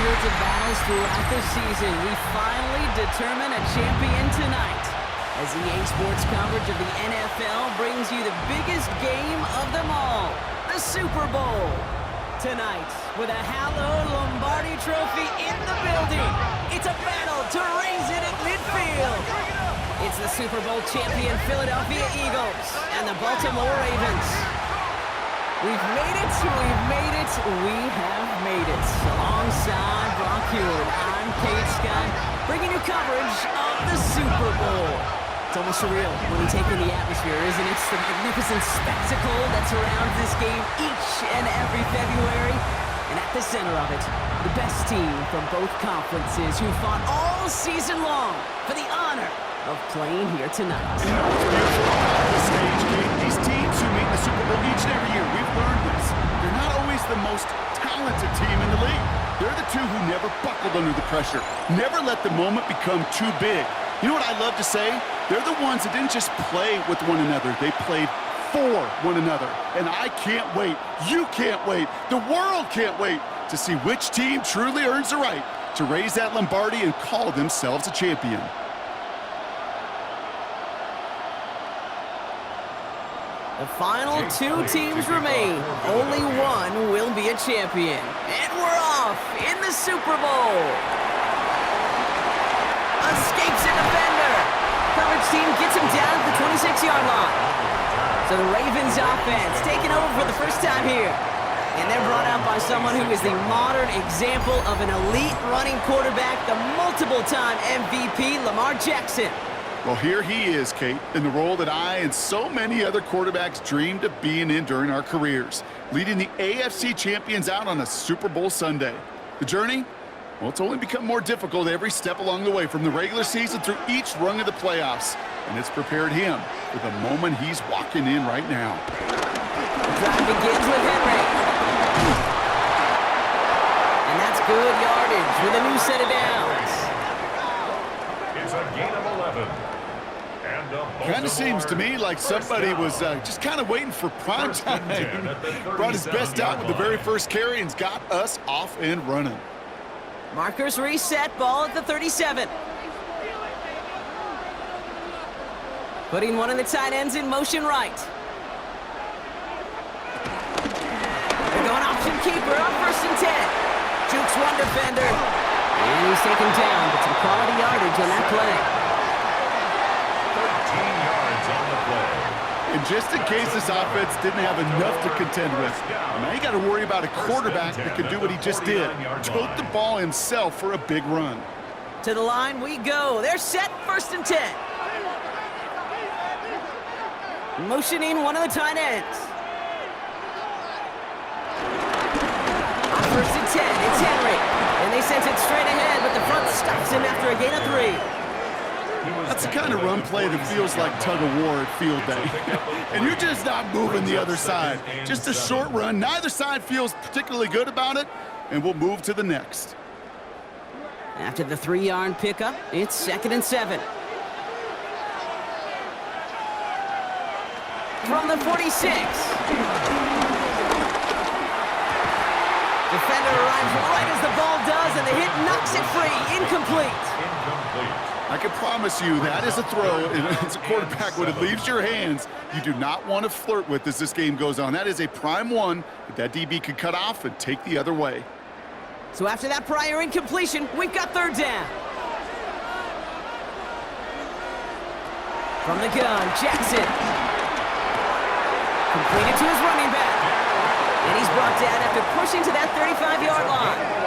series of battles throughout the season, we finally determine a champion tonight. As EA Sports coverage of the NFL brings you the biggest game of them all, the Super Bowl. Tonight, with a hallowed Lombardi trophy in the building, it's a battle to raise it at midfield. It's the Super Bowl champion Philadelphia Eagles and the Baltimore Ravens. We've made it, we have made it. Alongside Brock Hewitt, I'm Kate Scott, bringing you coverage of the Super Bowl. It's almost surreal when you take in the atmosphere, isn't it? It's the magnificent spectacle that surrounds this game each and every February. And at the center of it, the best team from both conferences who fought all season long for the honor of playing here tonight. You know, it's beautiful on the stage, Kate. These teams who meet in the Super Bowl each and every year, we've learned this. They're not always the most talented team in the league. They're the two who never buckled under the pressure, never let the moment become too big. You know what I love to say? They're the ones that didn't just play with one another. They played for one another. And I can't wait. You can't wait. The world can't wait to see which team truly earns the right to raise that Lombardi and call themselves a champion. The final two teams remain. Only one will be a champion. And we're off in the Super Bowl. Escapes a defender. Coverage team gets him down at the 26-yard line. So the Ravens offense taking over for the first time here. And they're brought out by someone who is the modern example of an elite running quarterback, the multiple-time MVP, Lamar Jackson. Well, here he is, Kate, in the role that I and so many other quarterbacks dreamed of being in during our careers, leading the AFC champions out on a Super Bowl Sunday. The journey? Well, it's only become more difficult every step along the way, from the regular season through each rung of the playoffs. And it's prepared him for the moment he's walking in right now. The drive begins with Henry. And that's good yardage with a new set of downs. It's a gain of 11. Kind of seems to me like somebody was just kind of waiting for prime time. Brought his best out with the very first carry and's got us off and running. Markers reset, ball at the 37. Putting one of the tight ends in motion right. They're going option keeper on 1st and 10. Jukes one defender. And he's taken down, but some quality yardage on that play. 13 yards on the play. And just in case this offense didn't have enough to contend with, now you got to worry about a quarterback that could do what he just did. Tote the ball himself for a big run. To the line we go. They're set, 1st and 10. Motioning one of the tight ends. On 1st and 10, it's Henry. And they sent it straight ahead, but the front stops him after a gain of 3. That's the kind of run play that feels like tug-of-war at field day. And you're just not moving the other side. Just a short run. Neither side feels particularly good about it, and we'll move to the next. After the 3-yard pickup, it's 2nd and 7. From the 46. Defender arrives right as the ball does, and the hit knocks it free. Incomplete. I can promise you that is a throw as a quarterback when it leaves your hands you do not want to flirt with as this game goes on. That is a prime one that DB could cut off and take the other way. So after that prior incompletion, we've got 3rd down. From the gun, Jackson. Completed to his running back. And he's brought down after pushing to that 35-yard line.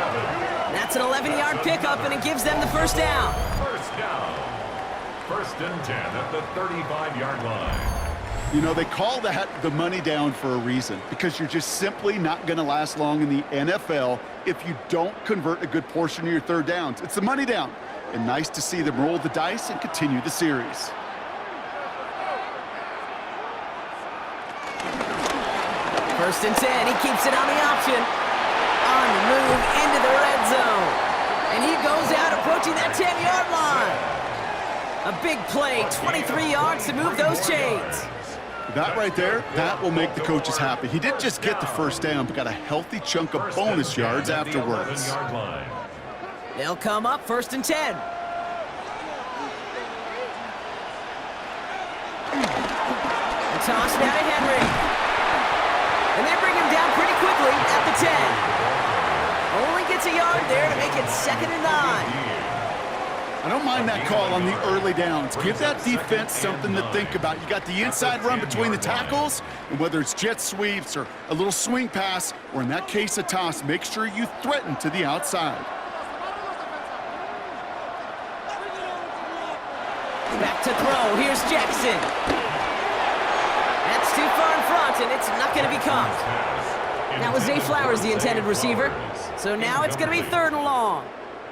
That's an 11-yard pickup, and it gives them the 1st down. First down. 1st and 10 at the 35-yard line. You know, they call that the money down for a reason, because you're just simply not going to last long in the NFL if you don't convert a good portion of your 3rd downs. It's the money down. And nice to see them roll the dice and continue the series. First and 10, he keeps it on the option. On the move into the red zone. And he goes out approaching that 10-yard line. A big play, 23 yards to move those chains. That right there, that will make the coaches happy. He didn't just get the 1st down, but got a healthy chunk of bonus yards afterwards. They'll come up 1st and 10. The toss now to Henry. And they bring him down pretty quickly at the 10. Only gets a yard there to make it 2nd and 9. I don't mind that call on the early downs. Give that defense something to think about. You got the inside run between the tackles, and whether it's jet sweeps or a little swing pass, or in that case a toss, make sure you threaten to the outside. Back to throw. Here's Jackson. That's too far in front, and it's not going to be caught. That was Zay Flowers, the intended receiver. So now it's going to be 3rd and long.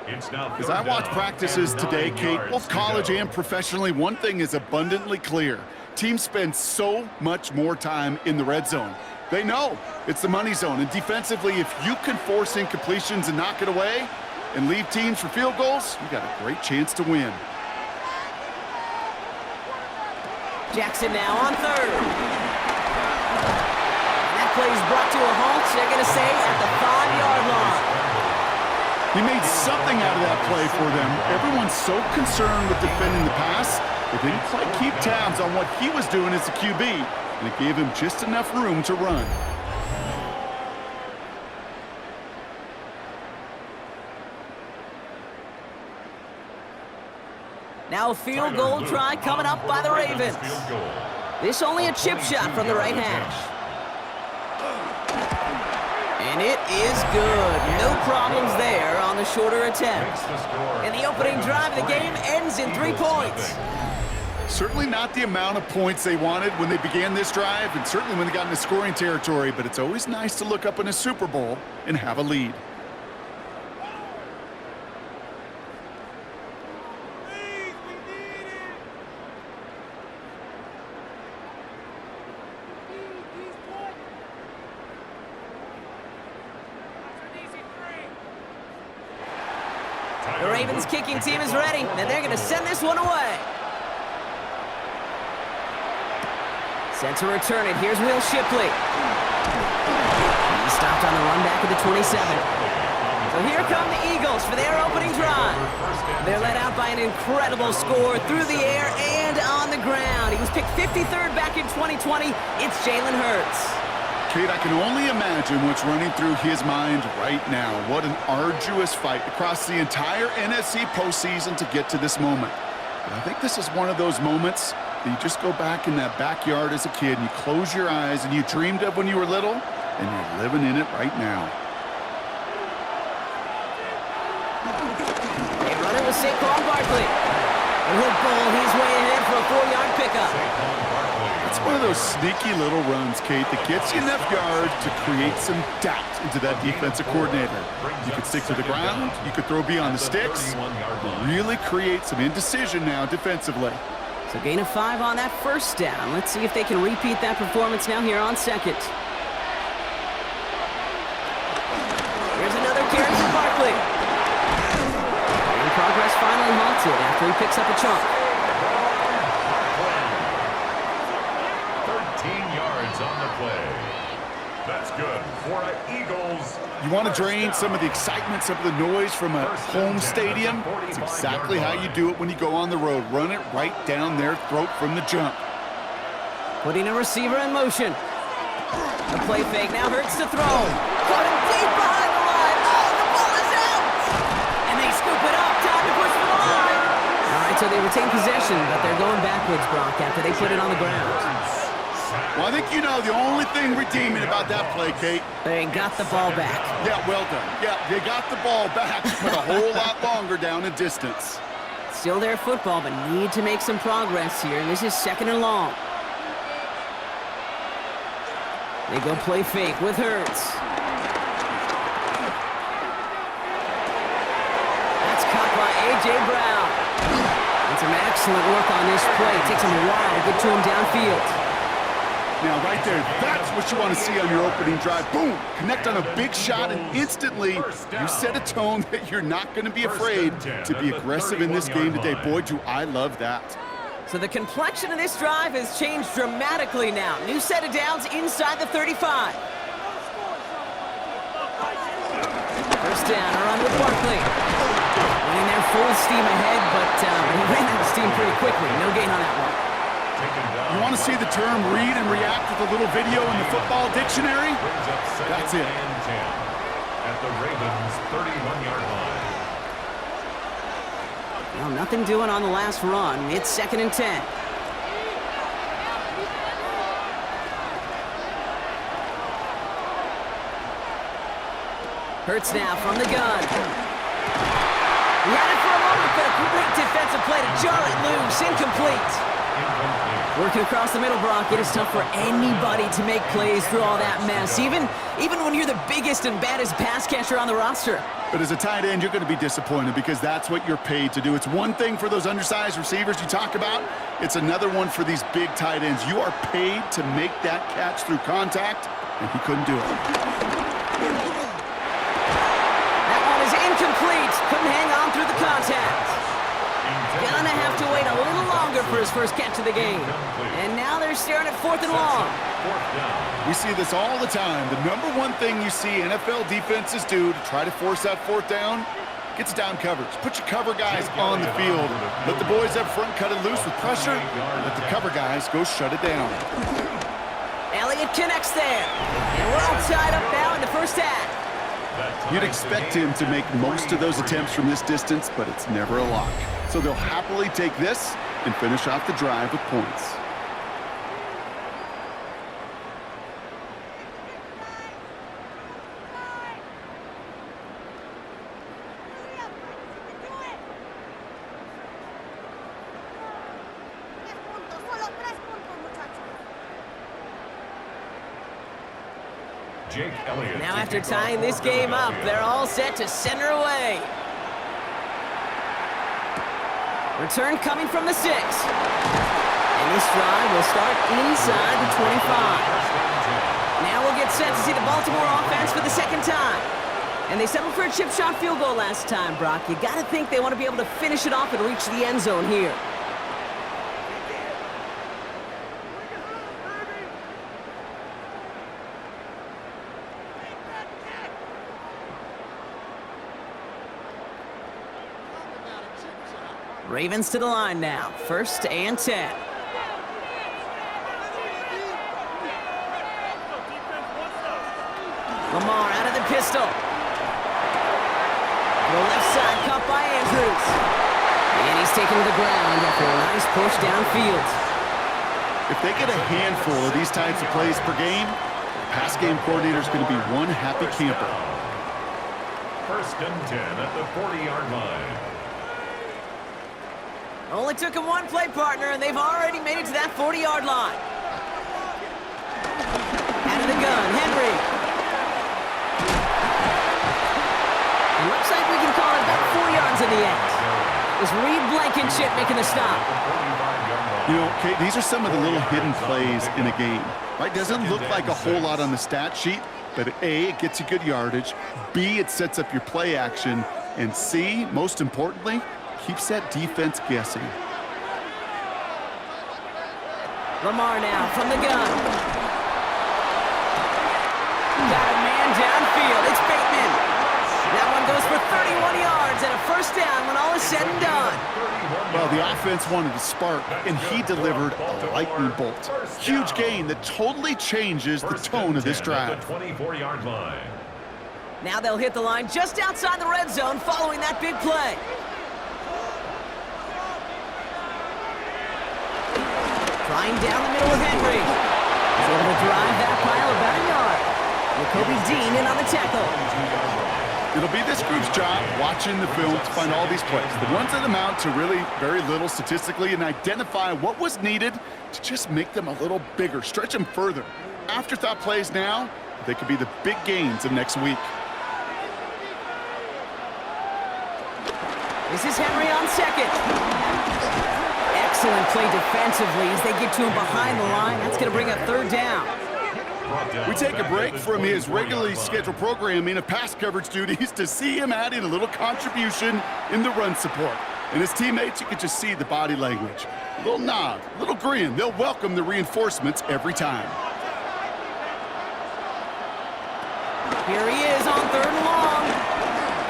As I watch practices today, Kate, both college and professionally, one thing is abundantly clear. Teams spend so much more time in the red zone. They know it's the money zone, and defensively, if you can force incompletions and knock it away and leave teams for field goals, you got a great chance to win. Jackson now on 3rd. And that play is brought to a halt, they're going to say, at the 5-yard line. He made something out of that play for them. Everyone's so concerned with defending the pass, they didn't quite keep tabs on what he was doing as a QB, and it gave him just enough room to run. Now a field goal try coming up by the Ravens. This only a chip shot from the right hash. And it is good. No problems there on the shorter attempt. And the opening drive of the game ends in 3 points. Certainly not the amount of points they wanted when they began this drive, and certainly when they got into scoring territory, but it's always nice to look up in a Super Bowl and have a lead. The Ravens kicking team is ready, and they're going to send this one away. Set to return it. Here's Will Shipley. He stopped on the run back at the 27. So here come the Eagles for their opening drive. They're led out by an incredible score through the air and on the ground. He was picked 53rd back in 2020. It's Jalen Hurts. Kate, I can only imagine what's running through his mind right now. What an arduous fight across the entire NFC postseason to get to this moment. But I think this is one of those moments that you just go back in that backyard as a kid and you close your eyes and you dreamed of when you were little, and you're living in it right now. They run it with Saquon Barkley. And he'll bowl his way ahead for a 4-yard pickup. It's one of those sneaky little runs, Kate, that gets you enough yards to create some doubt into that defensive coordinator. You could stick to the ground, you could throw beyond the sticks, really create some indecision now defensively. So gain of 5 on that 1st down. Let's see if they can repeat that performance now here on 2nd. Here's another carry for Barkley. And progress finally halted after he picks up a chunk. 13 yards on the play. That's good for Eagles. You want to drain some of the excitement, some of the noise from a home stadium? It's exactly how you do it when you go on the road. Run it right down their throat from the jump. Putting a receiver in motion. The play fake now Hurts to throw. Caught him deep behind the line. Oh, the ball is out! And they scoop it up. Time to push for the line. All right, so they retain possession, but they're going backwards, Brock, after they put it on the ground. Well, I think you know the only thing redeeming about that play, Kate. They got the ball back. Yeah, well done. Yeah, they got the ball back, but a whole lot longer down in distance. Still their football, but need to make some progress here. This is 2nd and long. They go play fake with Hurts. That's caught by A.J. Brown. And some excellent work on this play. It takes him a while to get to him downfield. Now, right there, that's what you want to see on your opening drive. Boom! Connect on a big shot, and instantly you set a tone that you're not going to be afraid to be aggressive in this game today. Boy, do I love that. So the complexion of this drive has changed dramatically now. New set of downs inside the 35. 1st down, a run with Barkley. full steam ahead, but he ran out of steam pretty quickly. No gain on that one. You want to see the term read and react with a little video in the football dictionary? That's it. At the Ravens' 31-yard line. Well, nothing doing on the last run. It's 2nd and 10. Hurts now from the gun. He had it for a moment, but a great defensive play to jar it loose. Incomplete. Working across the middle, Brock, it is tough for anybody to make plays through all that mess, even when you're the biggest and baddest pass catcher on the roster. But as a tight end, you're going to be disappointed because that's what you're paid to do. It's one thing for those undersized receivers you talk about. It's another one for these big tight ends. You are paid to make that catch through contact, and he couldn't do it. That one is incomplete. Couldn't hang on through the contact. Gonna have to wait a little longer for his first catch of the game. And now they're staring at 4th and long. We see this all the time. The number one thing you see NFL defenses do to try to force that 4th down, gets down coverage. Put your cover guys on the field. Let the boys up front cut it loose with pressure. And let the cover guys go shut it down. Elliott connects there. And we're all tied up now in the first half. You'd expect him to make most of those attempts from this distance, but it's never a lock. So they'll happily take this and finish off the drive with points. Jake Elliott. Now after tying this game up, they're all set to center away. Return coming from the 6. And this drive will start inside the 25. Now we'll get set to see the Baltimore offense for the 2nd time. And they settled for a chip shot field goal last time, Brock. You got to think they want to be able to finish it off and reach the end zone here. Ravens to the line now. 1st and 10. Lamar out of the pistol. The left side caught by Andrews. And he's taken to the ground after a nice push downfield. If they get a handful of these types of plays per game, the pass game coordinator is going to be one happy camper. 1st and 10 at the 40-yard line. Only took him one play, partner, and they've already made it to that 40-yard line. Out of the gun, Henry. It looks like we can call it about 4 yards in the end. Is Reed Blankenship making the stop? You know, Kate, these are some of the little hidden plays in a game, right? Doesn't look like a whole lot on the stat sheet, but A, it gets you good yardage, B, it sets up your play action, and C, most importantly, keeps that defense guessing. Lamar now from the gun. Got a man downfield. It's Bateman. That one goes for 31 yards and a 1st down when all is said and done. Well, the offense wanted to spark, and he delivered a lightning bolt. Huge gain that totally changes the tone of this drive. 24-yard line. Now they'll hit the line just outside the red zone following that big play. Trying down the middle with Henry. He's able to drive that pile about a yard. Jacoby Dean in on the tackle. It'll be this group's job watching the film to find all these plays, the ones that amount to really very little statistically, and identify what was needed to just make them a little bigger, stretch them further. Afterthought plays now, they could be the big gains of next week. This is Henry on 2nd. Excellent play defensively as they get to him behind the line. That's going to bring up 3rd down. We take a break from his regularly scheduled programming of pass coverage duties to see him adding a little contribution in the run support. And his teammates, you can just see the body language. A little nod, a little grin. They'll welcome the reinforcements every time. Here he is on 3rd and long.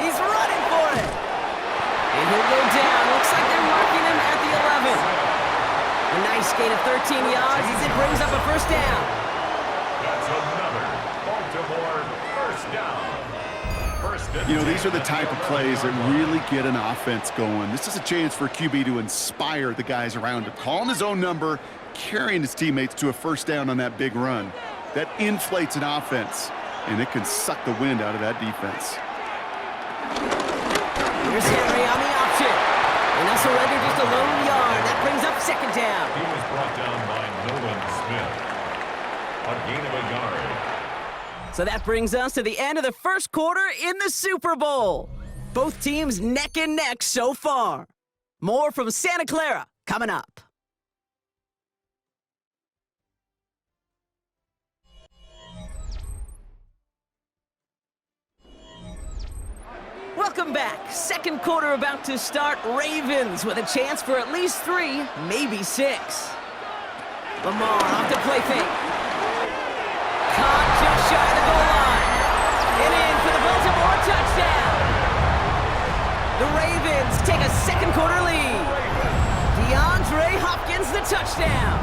He's running for it. And he'll go down. Looks like they're marking him at the 11. A nice gain of 13 yards as it brings up a first down. That's another Baltimore first down. You know, these are the type of plays that really get an offense going. This is a chance for QB to inspire the guys around him. Calling his own number, carrying his teammates to a first down on that big run. That inflates an offense, and it can suck the wind out of that defense. Here's Henry on the option. And that's surrender just a lone yard. That brings up second down. He was brought down by Nolan Smith. A gain of a yard. So that brings us to the end of the first quarter in the Super Bowl. Both teams neck and neck so far. More from Santa Clara coming up. Welcome back. Second quarter about to start. Ravens with a chance for at least 3, maybe 6. Lamar off the play fake. Caught just shy of the goal line. And in for the Baltimore touchdown. The Ravens take a second quarter lead. DeAndre Hopkins the touchdown.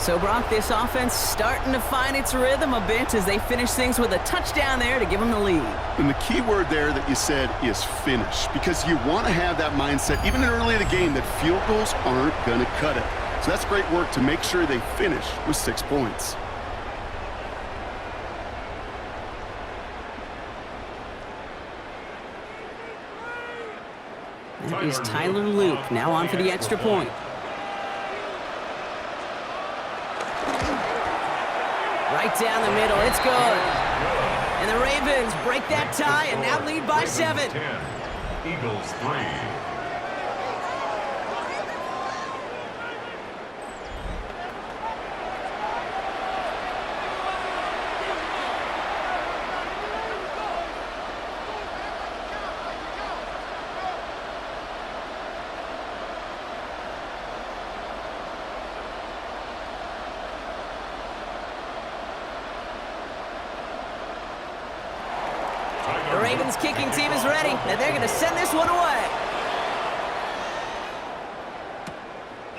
So, Brock, this offense starting to find its rhythm a bit as they finish things with a touchdown there to give them the lead. And the key word there that you said is finish, because you want to have that mindset, even early in the game, that field goals aren't going to cut it. So that's great work to make sure they finish with 6 points. That is Tyler Luke, now on for the extra point. Right down the middle, it's good. And the Ravens break that tie and now lead by 7. 10, Eagles 3. The Ravens kicking team is ready, and they're going to send this one away.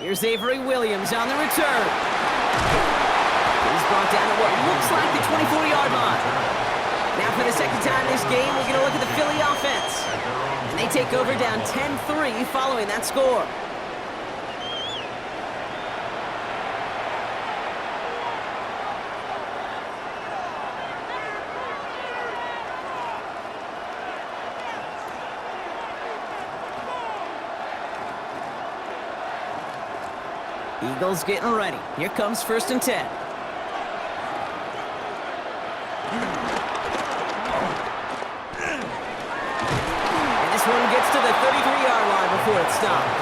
Here's Avery Williams on the return. He's brought down to what looks like the 24-yard line. Now for the second time this game, we're going to look at the Philly offense. And they take over down 10-3 following that score. Eagles getting ready. Here comes 1st and 10. And this one gets to the 33-yard line before it stops.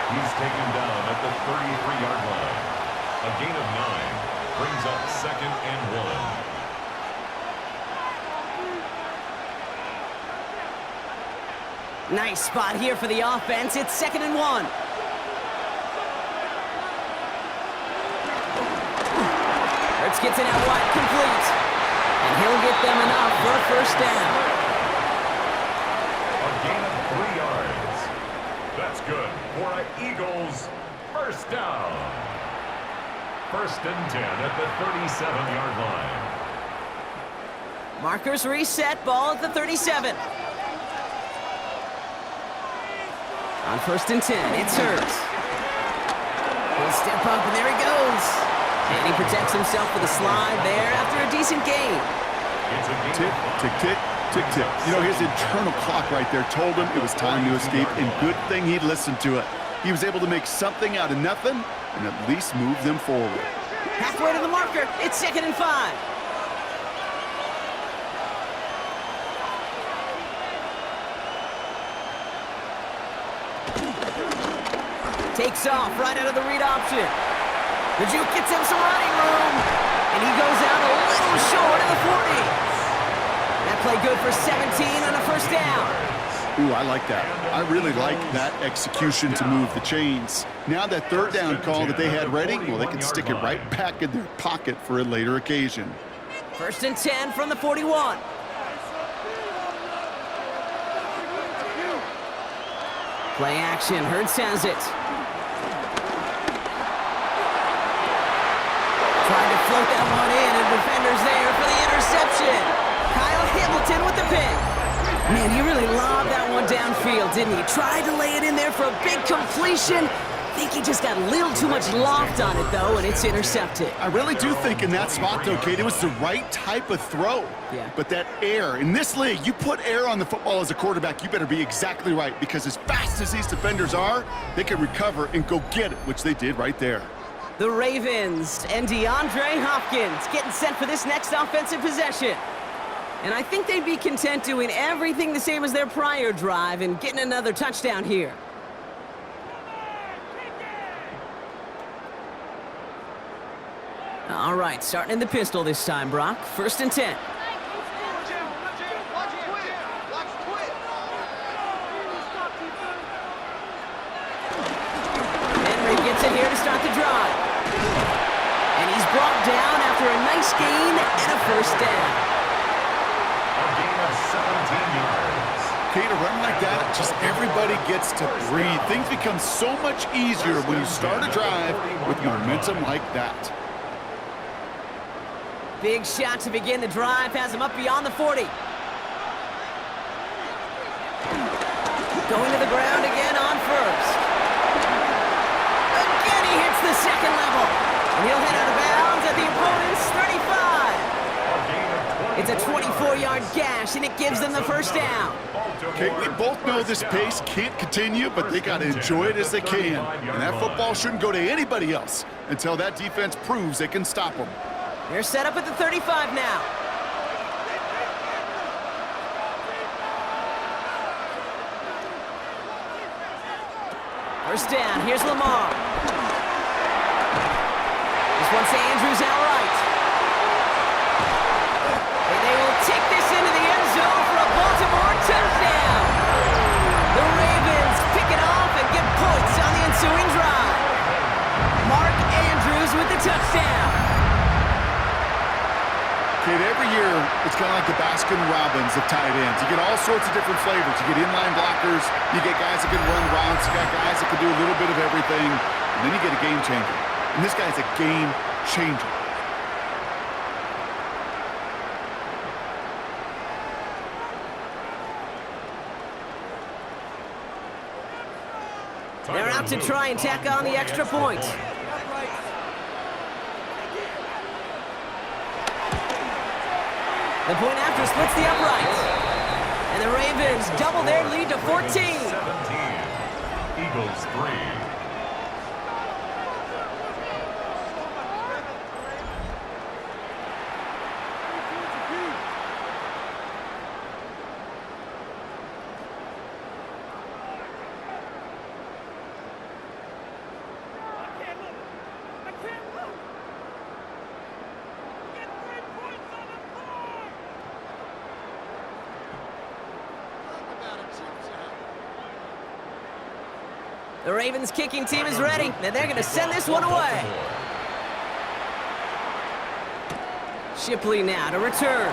He's taken down at the 33-yard line. A gain of 9 brings up 2nd and 1. Nice spot here for the offense. It's 2nd and 1. Gets it out wide, complete. And he'll get them enough for a first down. A gain of 3 yards. That's good for an Eagles first down. 1st and 10 at the 37-yard line. Markers reset, ball at the 37. On 1st and 10, it's Hurts. He'll step up, and there he goes. And he protects himself with a slide there after a decent game. Tick, tick, tick, tick, tick. You know, his internal clock right there told him it was time to escape, and good thing he listened to it. He was able to make something out of nothing and at least move them forward. Halfway to the marker, it's 2nd and 5. Takes off right out of the read option. The juke gets him some running room, and he goes out a little short of the 40. That play good for 17 on a first down. Ooh, I like that. I really like that execution to move the chains. Now that 3rd down call that they had ready, well, they can stick it right back in their pocket for a later occasion. 1st and 10 from the 41. Play action. Hurts has it. Trying to float that one in, and defender's there for the interception. Kyle Hamilton with the pick. Man, he really lobbed that one downfield, didn't he? Tried to lay it in there for a big completion. I think he just got a little too much loft on it, though, and it's intercepted. I really do think in that spot, though, Kate, it was the right type of throw. Yeah. But that air, in this league, you put air on the football as a quarterback, you better be exactly right, because as fast as these defenders are, they can recover and go get it, which they did right there. The Ravens and DeAndre Hopkins getting set for this next offensive possession. And I think they'd be content doing everything the same as their prior drive and getting another touchdown here. All right, starting in the pistol this time, Brock. 1st and 10. Henry gets it here to start the drive. And he's brought down after a nice gain and a 1st down. A gain of 17 yards. Kate, a run like that, just everybody gets to breathe. Things become so much easier when you start a drive with momentum like that. Big shot to begin the drive, has him up beyond the 40. Going to the ground again on 1st. Again, he hits the 2nd level. And he'll head out of bounds at the opponent's 35. It's a 24-yard gash, and it gives them the 1st down. Okay, we both know this pace can't continue, but they got to enjoy it as they can. And that football shouldn't go to anybody else until that defense proves they can stop them. They're set up at the 35 now. First down, here's Lamar. This one's to Andrews outright. And they will take this into the end zone for a Baltimore touchdown. The Ravens pick it off and get points on the ensuing drive. Mark Andrews with the touchdown. Kate, every year, it's kind of like the Baskin-Robbins of tight ends. You get all sorts of different flavors. You get inline blockers, you get guys that can run routes, you got guys that can do a little bit of everything, and then you get a game changer. And this guy's a game changer. They're out to try and tack on the extra point. The point after splits the uprights. And the Ravens double their lead to 14. 17. Eagles 3. The Ravens kicking team is ready, and they're going to send this one away. Shipley now to return.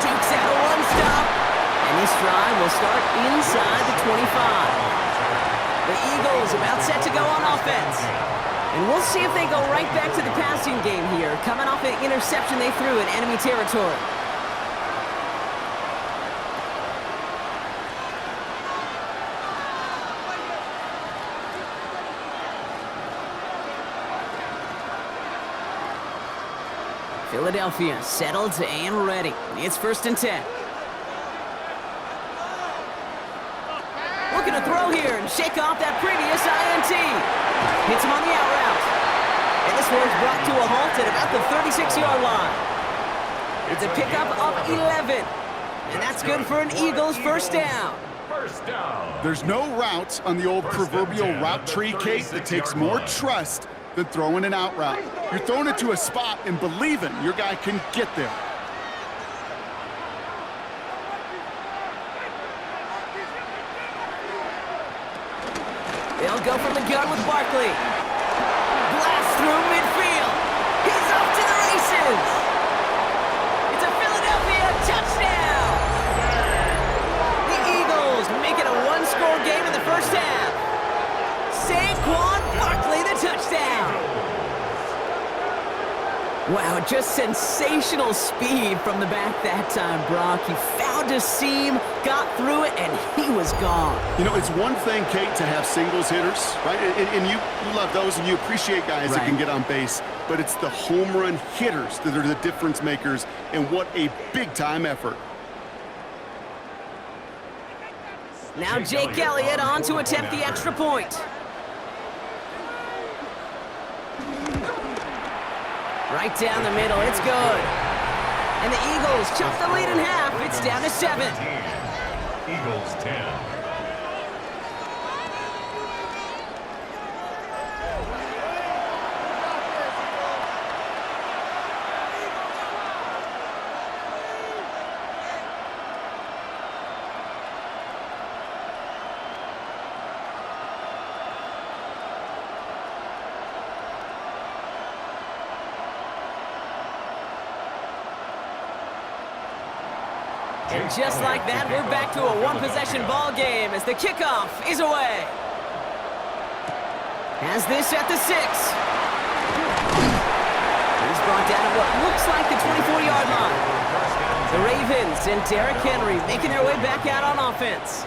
Takes out a one-stop, and this drive will start inside the 25. The Eagles about set to go on offense. And we'll see if they go right back to the passing game here, coming off an interception they threw in enemy territory. Philadelphia settled and ready. It's 1st and 10. Looking to throw here and shake off that previous INT. Hits him on the out route. And this one's brought to a halt at about the 36-yard line. It's a pickup of 11. And that's good for an Eagles 1st down. First down. There's no routes on the old proverbial route tree, Kate, that takes more trust than throwing an out route. You're throwing it to a spot and believing your guy can get there. They'll go from the gun with Barkley. Blast through midfield. He's off to the races. It's a Philadelphia touchdown. The Eagles make it a one-score game in the 1st Wow, just sensational speed from the back that time, Brock. He found a seam, got through it, and he was gone. You know, it's one thing, Kate, to have singles hitters, right? And you love those, and you appreciate guys that can get on base. But it's the home run hitters that are the difference makers, and what a big-time effort. Now Jake Elliott on to attempt the extra point. Right down the middle, it's good. And the Eagles chop the lead in half. It's down to 7. Eagles 10. And just like that, we're back to a one-possession ball game as the kickoff is away. Has this at the 6. He's brought down at what looks like the 24-yard line. The Ravens and Derrick Henry making their way back out on offense.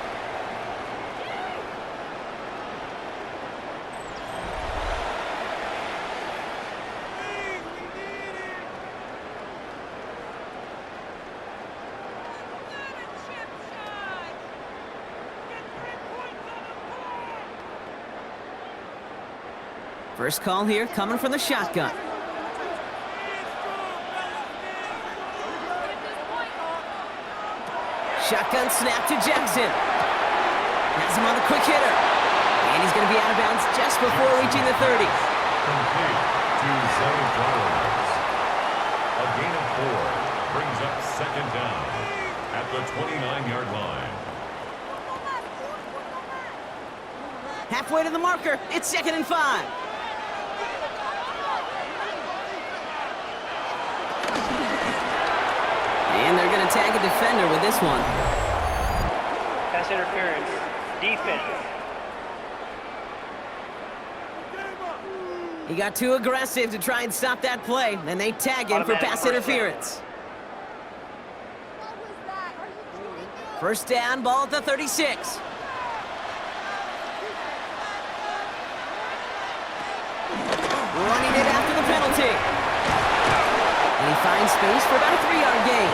First call here coming from the shotgun. Shotgun snap to Jackson. Has him on the quick hitter. And he's going to be out of bounds just before reaching the 30. Complete to Zay Flowers. A gain of 4 brings up second down at the 29-yard line. Halfway to the marker. It's 2nd and 5. And they're going to tag a defender with this one. Pass interference. Defense. He got too aggressive to try and stop that play, and they tag him for pass interference. First down, ball at the 36. Running it after the penalty. And he finds space for about a 3-yard gain.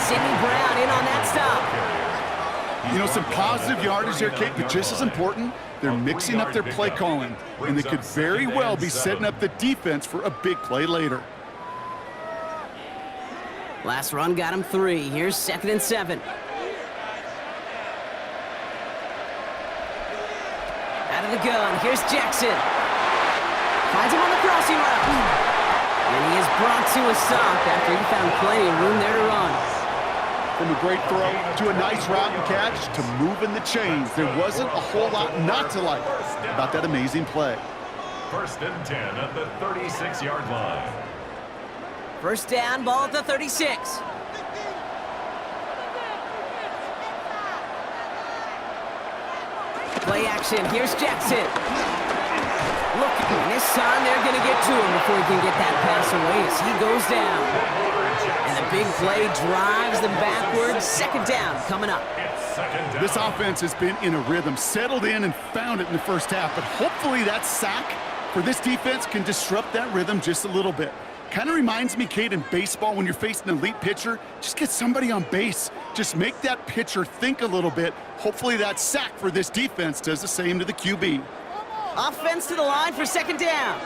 Sidney Brown in on that stop. You know, some positive yardage there, Kate, but just as important, they're mixing up their play calling, and they could very well be setting up the defense for a big play later. Last run got him 3. Here's 2nd and 7. Out of the gun, here's Jackson. Finds him on the crossing route. And he is brought to a stop after he found plenty of room there to run. From a great throw to a nice route and catch to moving the chains, there wasn't a whole lot not to like about that amazing play. First and 10 at the 36-yard line. First down, ball at the 36. Play action, here's Jackson. Look, this time they're going to get to him before he can get that pass away as he goes down. And the big play drives them backwards. 2nd down coming up. This offense has been in a rhythm, settled in and found it in the first half, but hopefully that sack for this defense can disrupt that rhythm just a little bit. Kind of reminds me, Kate, in baseball when you're facing an elite pitcher, just get somebody on base. Just make that pitcher think a little bit. Hopefully that sack for this defense does the same to the QB. Offense to the line for 2nd down.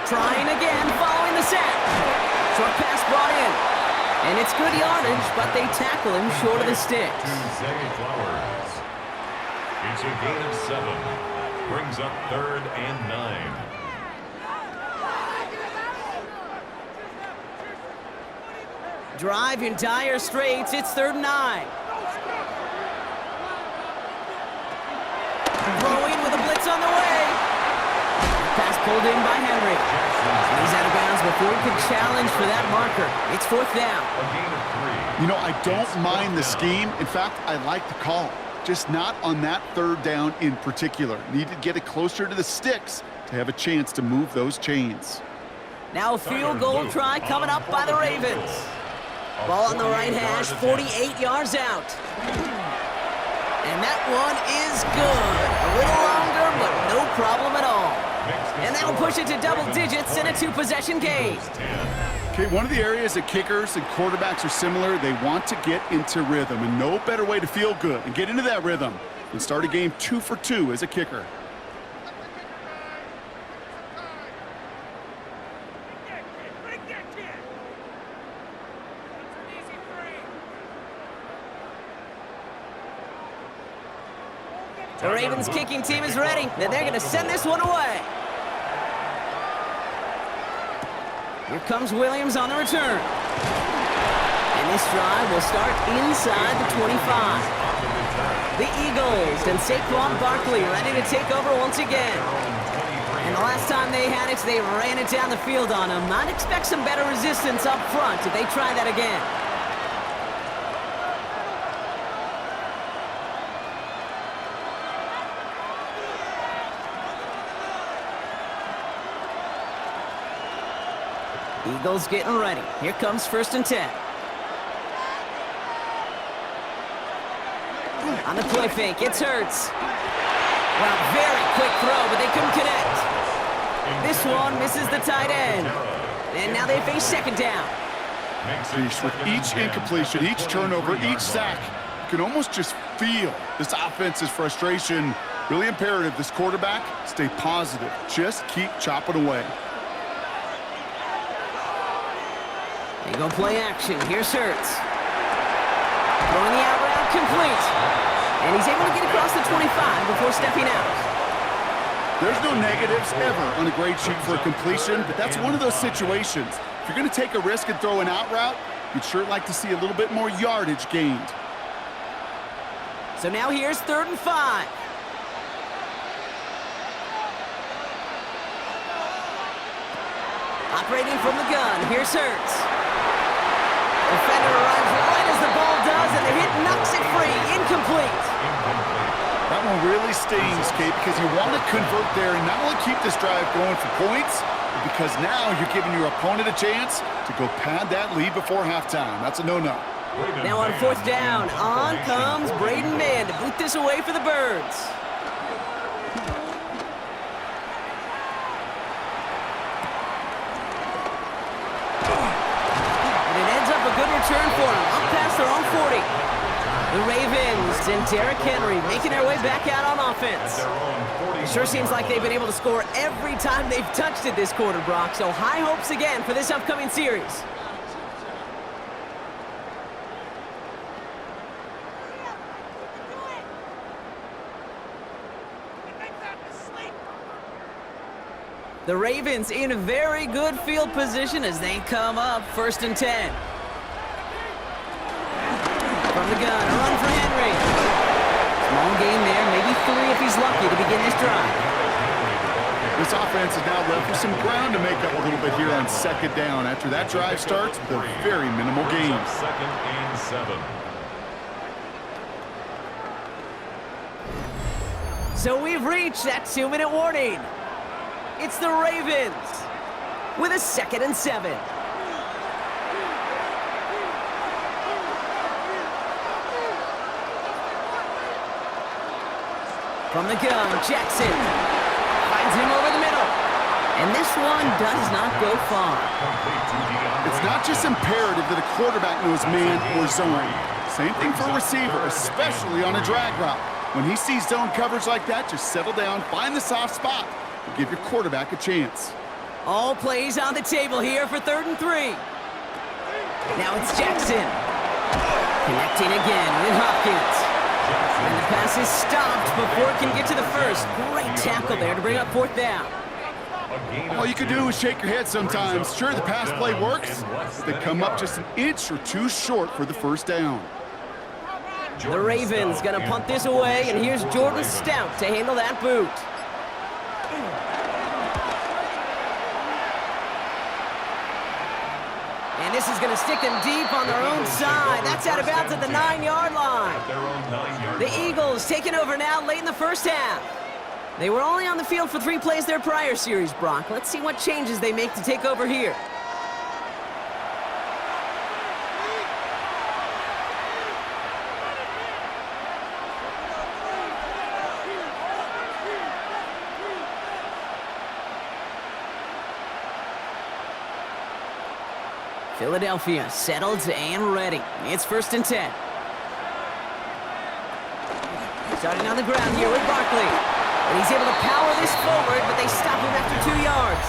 Trying again, following the sack. Short pass brought in. And it's good yardage, but they tackle him short of the sticks. Zay Flowers. It's a gain of 7. Brings up 3rd and 9. Drive in dire straits. It's 3rd and 9. Throwing with a blitz on the way. Pass pulled in by Henry. He's out of bounds before he could challenge for that marker. It's 4th down. You know, I don't mind the scheme. In fact, I like the call. just not on that third down in particular. Need to get it closer to the sticks to have a chance to move those chains. Now a field goal try coming up by the Ravens. Ball on the right hash, 48 yards out. And that one is good. A little longer, but no problem at all. And that'll push it to double digits in a two-possession game. Okay, one of the areas that kickers and quarterbacks are similar, they want to get into rhythm, and no better way to feel good and get into that rhythm than start a game 2 for 2 as a kicker. The Ravens kicking team is ready, and they're going to send this one away. Here comes Williams on the return. And this drive will start inside the 25. The Eagles and Saquon Barkley ready to take over once again. And the last time they had it, they ran it down the field on them. I'd expect some better resistance up front if they try that again. Eagles getting ready. Here comes 1st and 10. On the play fake, it's Hurts. Well, very quick throw, but they couldn't connect. This one misses the tight end. And now they face 2nd down. With each incompletion, each turnover, each sack, you can almost just feel this offense's frustration. Really imperative, this quarterback, stay positive. Just keep chopping away. They go play action. Here's Hurts. Throwing the out route complete. And he's able to get across the 25 before stepping out. There's no negatives ever on a grade sheet for a completion, but that's one of those situations. If you're going to take a risk and throw an out route, you'd sure like to see a little bit more yardage gained. So now here's 3rd and 5. Operating from the gun, here's Hurts. Defender arrives right as the ball does, and the hit knocks it free. Incomplete. That one really stings, Kate, because you want to convert there and not only keep this drive going for points, but because now you're giving your opponent a chance to go pad that lead before halftime. That's a no-no. Now on 4th down, on comes Braden Mann to boot this away for the Birds. Return for him, up past their own 40. The Ravens and Derrick Henry making their way back out on offense. It sure seems like they've been able to score every time they've touched it this quarter, Brock, so high hopes again for this upcoming series. The Ravens in a very good field position as they come up 1st and 10. From the gun, a run for Henry. Small gain there, maybe 3 if he's lucky to begin this drive. This offense is now left with some ground to make up a little bit here on 2nd down after that drive starts with a very minimal gain. 2nd and 7. So we've reached that 2-minute warning. It's the Ravens with a 2nd and 7. From the gun, Jackson finds him over the middle. And this one does not go far. It's not just imperative that a quarterback knows man or zone. Same thing for a receiver, especially on a drag route. When he sees zone coverage like that, just settle down, find the soft spot, and give your quarterback a chance. All plays on the table here for 3rd and 3. Now it's Jackson. Connecting again with Hopkins. And the pass is stopped before it can get to the 1st. Great tackle there to bring up 4th down. All you can do is shake your head sometimes. Sure, the pass play works, but they come up just an inch or 2 short for the 1st down. The Ravens gonna punt this away, and here's Jordan Stout to handle that boot. And this is going to stick them deep on their own side. That's out of bounds at the 9-yard line. The Eagles taking over now late in the first half. They were only on the field for 3 plays their prior series, Brock. Let's see what changes they make to take over here. Philadelphia settled and ready. It's 1st and 10. Starting on the ground here with Barkley. And he's able to power this forward, but they stop him after 2 yards.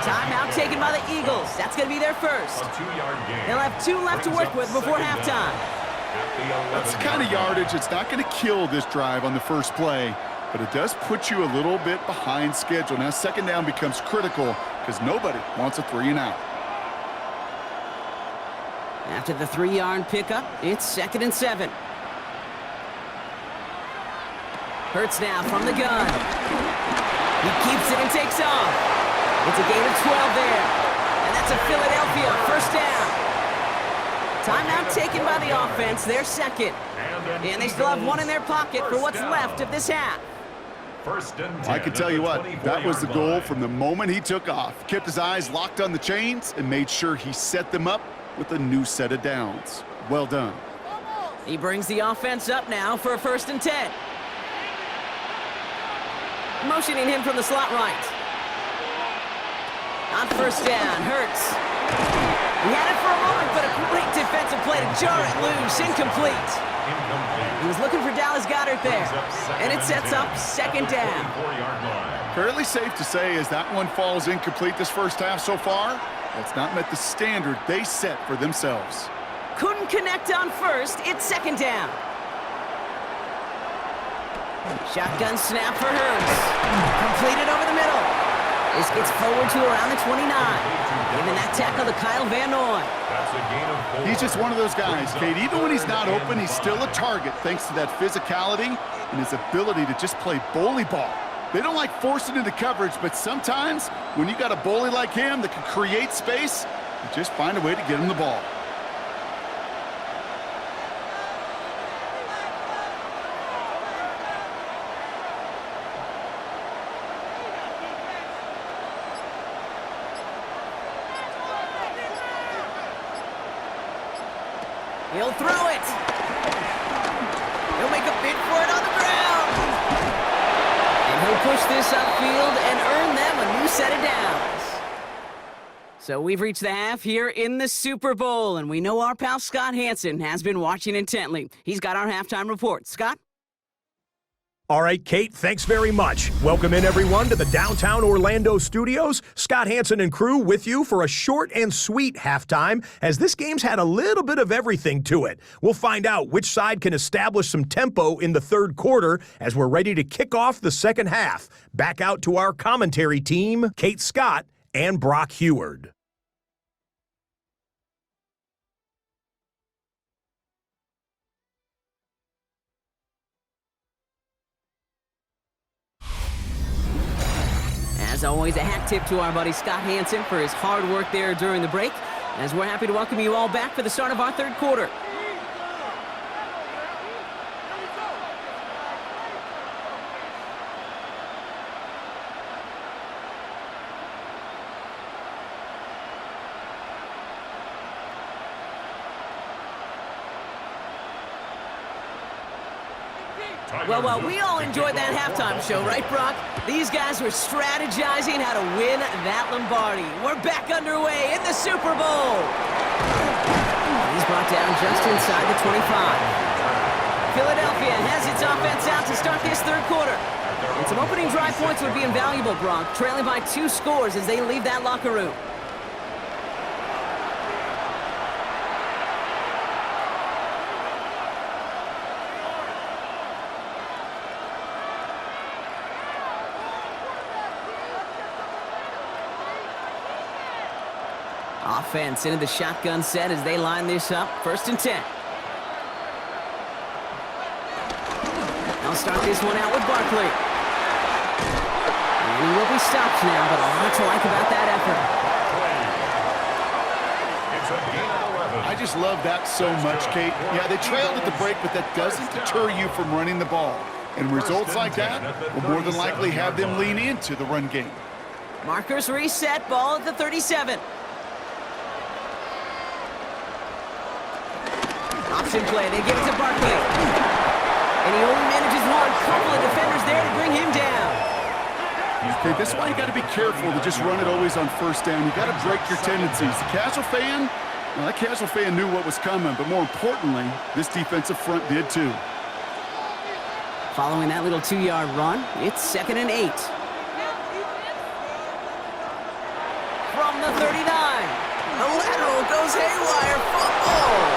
Timeout taken by the Eagles. That's going to be their first. They'll have 2 left to work with before halftime. That's the kind of yardage it's not going to kill this drive on the first play, but it does put you a little bit behind schedule. Now, 2nd down becomes critical because nobody wants a 3-and-out. After the 3-yard pickup, it's 2nd and 7. Hurts now from the gun. He keeps it and takes off. It's a gain of 12 there. And that's a Philadelphia 1st down. Timeout taken by the offense, their 2nd. And they still have 1 in their pocket for what's left of this half. I can tell you what, that was the goal from the moment he took off. Kept his eyes locked on the chains and made sure he set them up with a new set of downs. Well done. He brings the offense up now for a 1st and 10. Motioning him from the slot right. On 1st down, Hurts. He had it for a moment, but a great defensive play to jar it loose. Incomplete. He was looking for Dallas Goedert there. And it sets up 2nd down. Fairly safe to say as that one falls incomplete this first half so far, that's not met the standard they set for themselves. Couldn't connect on 1st. It's 2nd down. Shotgun snap for Hurts. Completed over the middle. This gets forward to around the 29. Giving that tackle to Kyle Van Noy. He's just one of those guys, Kate. Even when he's not open, he's still a target thanks to that physicality and his ability to just play bully ball. They don't like forcing into coverage, but sometimes when you got a bully like him that can create space, you just find a way to get him the ball. He'll throw it. He'll make a bid for it on the ground. And he'll push this upfield and earn them a new set of downs. So we've reached the half here in the Super Bowl, and we know our pal Scott Hansen has been watching intently. He's got our halftime report. Scott? All right, Kate, thanks very much. Welcome in, everyone, to the downtown Orlando studios. Scott Hansen and crew with you for a short and sweet halftime, as this game's had a little bit of everything to it. We'll find out which side can establish some tempo in the 3rd quarter as we're ready to kick off the 2nd half. Back out to our commentary team, Kate Scott and Brock Heward. As always, a hat tip to our buddy Scott Hansen for his hard work there during the break, as we're happy to welcome you all back for the start of our 3rd quarter. Well, we all enjoyed that halftime show, right, Brock? These guys were strategizing how to win that Lombardi. We're back underway in the Super Bowl. He's brought down just inside the 25. Philadelphia has its offense out to start this 3rd quarter. And some opening drive points would be invaluable, Brock, trailing by 2 scores as they leave that locker room. Offense into the shotgun set as they line this up. 1st and 10. They'll start this one out with Barkley. And he will be stopped now, but a lot to like about that effort. It's a gain of 11. I just love that so much, Kate. Yeah, they trailed at the break, but that doesn't deter you from running the ball. And results like that will more than likely have them lean into the run game. Markers reset, ball at the 37. Option play, they give it to Barkley. And he only manages one. Couple of defenders there to bring him down. Okay, this is why you got to be careful to just run it always on first down. You got to break your tendencies. The casual fan, well, that casual fan knew what was coming, but more importantly, this defensive front did too. Following that little 2-yard run, it's 2nd and 8. From the 39, the lateral goes haywire, fumble.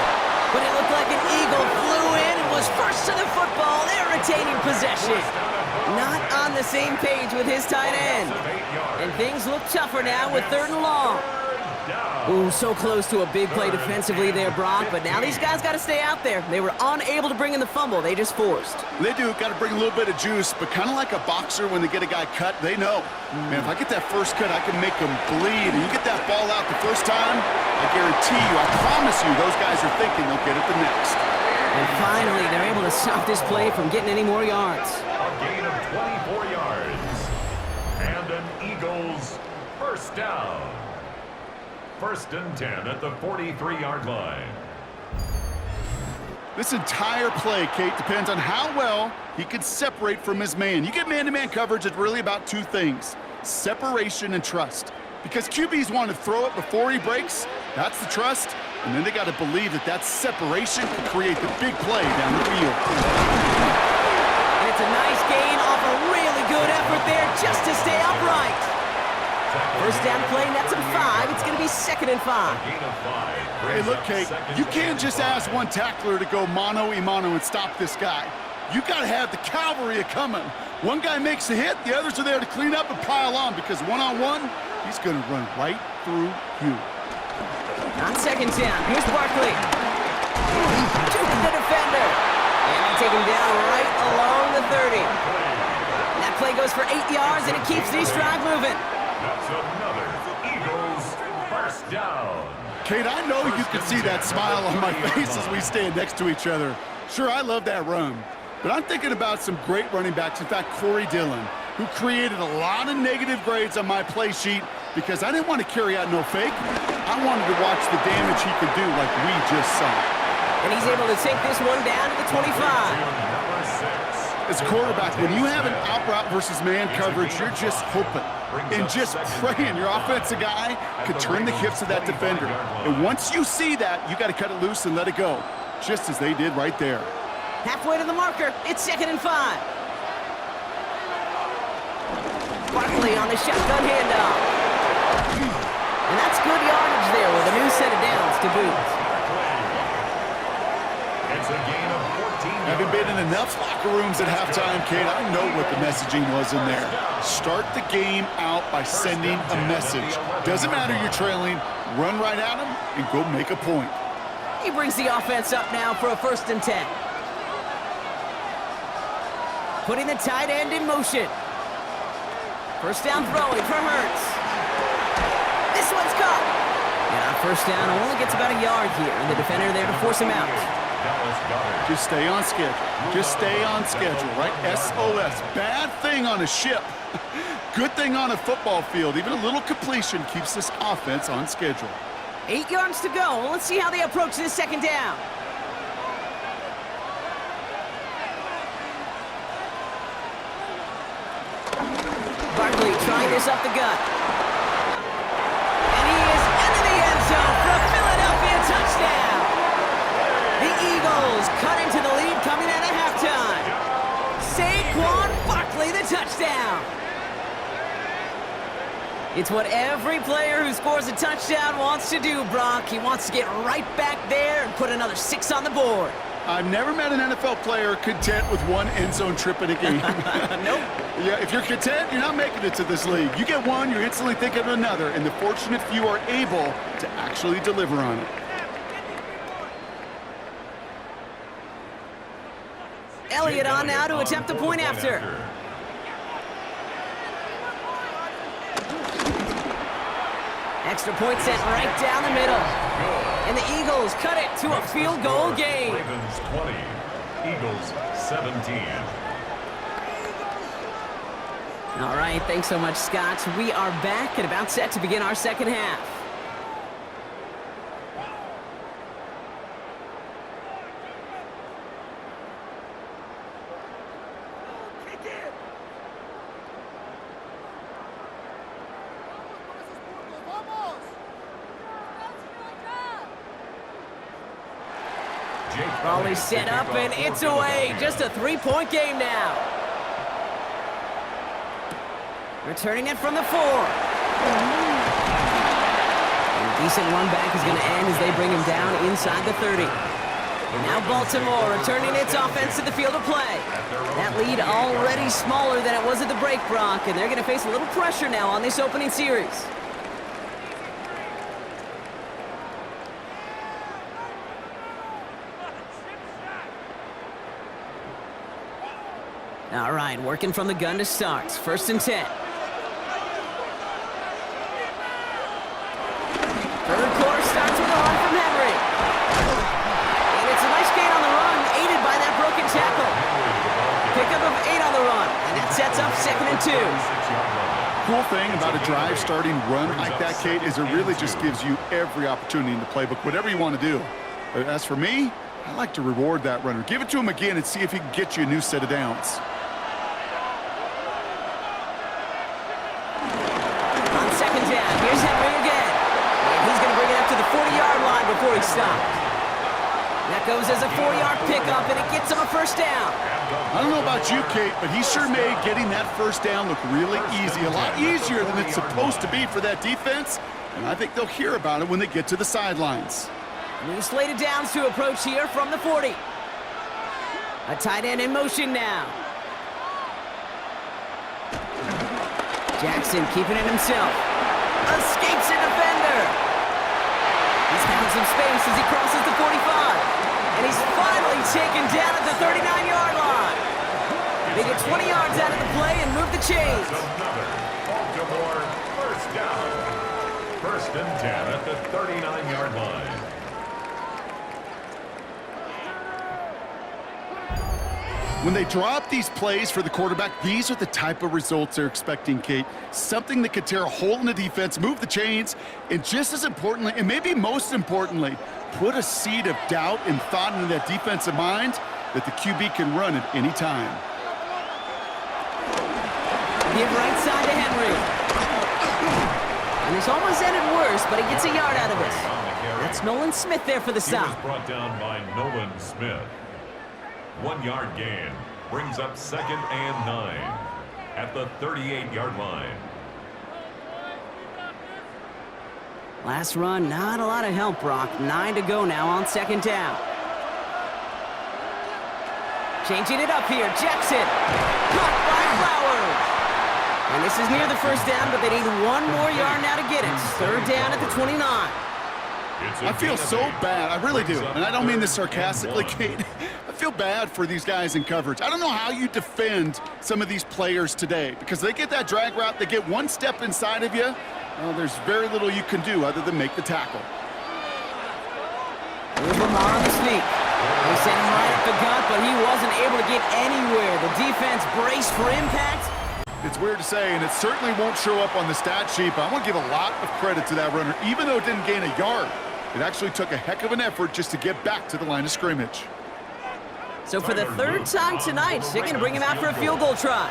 But it looked like an eagle flew in and was first to the football. They're retaining possession. Not on the same page with his tight end. And things look tougher now with 3rd and long. Ooh, so close to a big play defensively there, Brock, but now these guys got to stay out there. They were unable to bring in the fumble they just forced. They do, got to bring a little bit of juice, but kind of like a boxer when they get a guy cut, they know. Man, if I get that first cut, I can make them bleed. And you get that ball out the first time, I guarantee you, I promise you, those guys are thinking they'll get it the next. And finally, they're able to stop this play from getting any more yards. A gain of 24 yards. And an Eagles first down. 1st and 10 at the 43-yard line. This entire play, Kate, depends on how well he can separate from his man. You get man-to-man coverage, it's really about 2 things, separation and trust. Because QBs want to throw it before he breaks, that's the trust, and then they got to believe that that separation can create the big play down the field. And it's a nice gain off a really good effort there just to stay upright. First down play, nets him 5. It's going to be 2nd and 5. Hey, look, Kate, you can't just ask one tackler to go mano-a-mano and stop this guy. You got to have the cavalry coming. One guy makes a hit, the others are there to clean up and pile on, because one-on-one, he's going to run right through you. On 2nd down, here's Barkley. Juking the defender. And they take him down right along the 30. That play goes for 8 yards, and it keeps these drive moving. That's another Eagles first down. Kate, I know you can see that smile on my face as we stand next to each other. Sure, I love that run, but I'm thinking about some great running backs. In fact, Corey Dillon, who created a lot of negative grades on my play sheet because I didn't want to carry out no fake. I wanted to watch the damage he could do like we just saw. And he's able to take this one down to the 25. As a quarterback, when you have an out route versus man coverage, you're just hoping and just praying your offensive guy could turn the hips of that defender. And once you see that, you got to cut it loose and let it go, just as they did right there. Halfway to the marker, it's 2nd and 5. Barkley on the shotgun handoff. And that's good yardage there with a new set of downs to boot. It's a gain of 14 yards. Having been in enough locker rooms at halftime, Kate, I know what the messaging was in there. Start the game out by sending a message. Doesn't matter you're trailing, run right at them and go make a point. He brings the offense up now for a 1st and 10. Putting the tight end in motion. First down throwing for Hurts. This one's caught. And on 1st down, only gets about a yard here, and the defender there to force him out. Just stay on schedule. Just stay on schedule, right? SOS. Bad thing on a ship. Good thing on a football field. Even a little completion keeps this offense on schedule. 8 yards to go. Well, let's see how they approach this 2nd down. Barkley trying this up the gut. And he is into the end zone for a Philadelphia touchdown. The Eagles cut into the lead coming out of halftime. Saquon Barkley, the touchdown. It's what every player who scores a touchdown wants to do, Brock. He wants to get right back there and put another 6 on the board. I've never met an NFL player content with one end zone trip in a game. Nope. Yeah, if you're content, you're not making it to this league. You get one, you're instantly thinking of another, and the fortunate few are able to actually deliver on it. Elliott on now to attempt the point after. Extra point sent right down the middle. And the Eagles cut it to a field goal game. Ravens 20, Eagles 17. All right, thanks so much, Scott. We are back and about set to begin our second half. Raleigh set up, and it's away. Just a three-point game now. Returning it from the 4. And a decent run back is going to end as they bring him down inside the 30. Now Baltimore returning its offense to the field of play. That lead already smaller than it was at the break, Brock, and they're going to face a little pressure now on this opening series. All right, working from the gun to start. 1st and 10. Third quarter starts with a run from Henry. And it's a nice gain on the run, aided by that broken tackle. Pickup of 8 on the run, and that sets up 2nd and 2. Cool thing about a drive starting run like that, Kate, is it really just gives you every opportunity in the playbook, whatever you want to do. But as for me, I like to reward that runner. Give it to him again and see if he can get you a new set of downs. Here's Henry again. And he's going to bring it up to the 40-yard line before he stops. That goes as a 4-yard pickup, and it gets him a first down. I don't know about you, Kate, but he sure made getting that first down look really easy. A lot easier than it's supposed to be for that defense. And I think they'll hear about it when they get to the sidelines. New slated downs to approach here from the 40. A tight end in motion now. Jackson keeping it himself. Escapes a defender. He's found some space as he crosses the 45. And he's finally taken down at the 39-yard line. They get 20 yards out of the play and move the chains. Another Baltimore first down. 1st and 10 at the 39-yard line. When they drop these plays for the quarterback, these are the type of results they're expecting, Kate. Something that could tear a hole in the defense, move the chains, and just as importantly, and maybe most importantly, put a seed of doubt and thought into that defensive mind that the QB can run at any time. Give right side to Henry. And this almost ended worse, but he gets a yard out of it. That's Nolan Smith there for the stop. He was brought down by Nolan Smith. 1-yard gain brings up 2nd and 9 at the 38-yard line. Last run, not a lot of help, Brock. 9 to go now on 2nd down. Changing it up here, Jackson. Caught by Flowers. And this is near the first down, but they need 1 more yard now to get it. 3rd down at the 29. I feel so bad, I really do, and I don't mean this sarcastically, Kate. I feel bad for these guys in coverage. I don't know how you defend some of these players today, because they get that drag route, they get 1 step inside of you, well, there's very little you can do other than make the tackle. Here's Lamar on the sneak. They sent him right up the gut, but he wasn't able to get anywhere. The defense braced for impact. It's weird to say, and it certainly won't show up on the stat sheet, but I want to give a lot of credit to that runner. Even though it didn't gain a yard, it actually took a heck of an effort just to get back to the line of scrimmage. So for the 3rd time tonight, they're going to bring him out for a field goal try.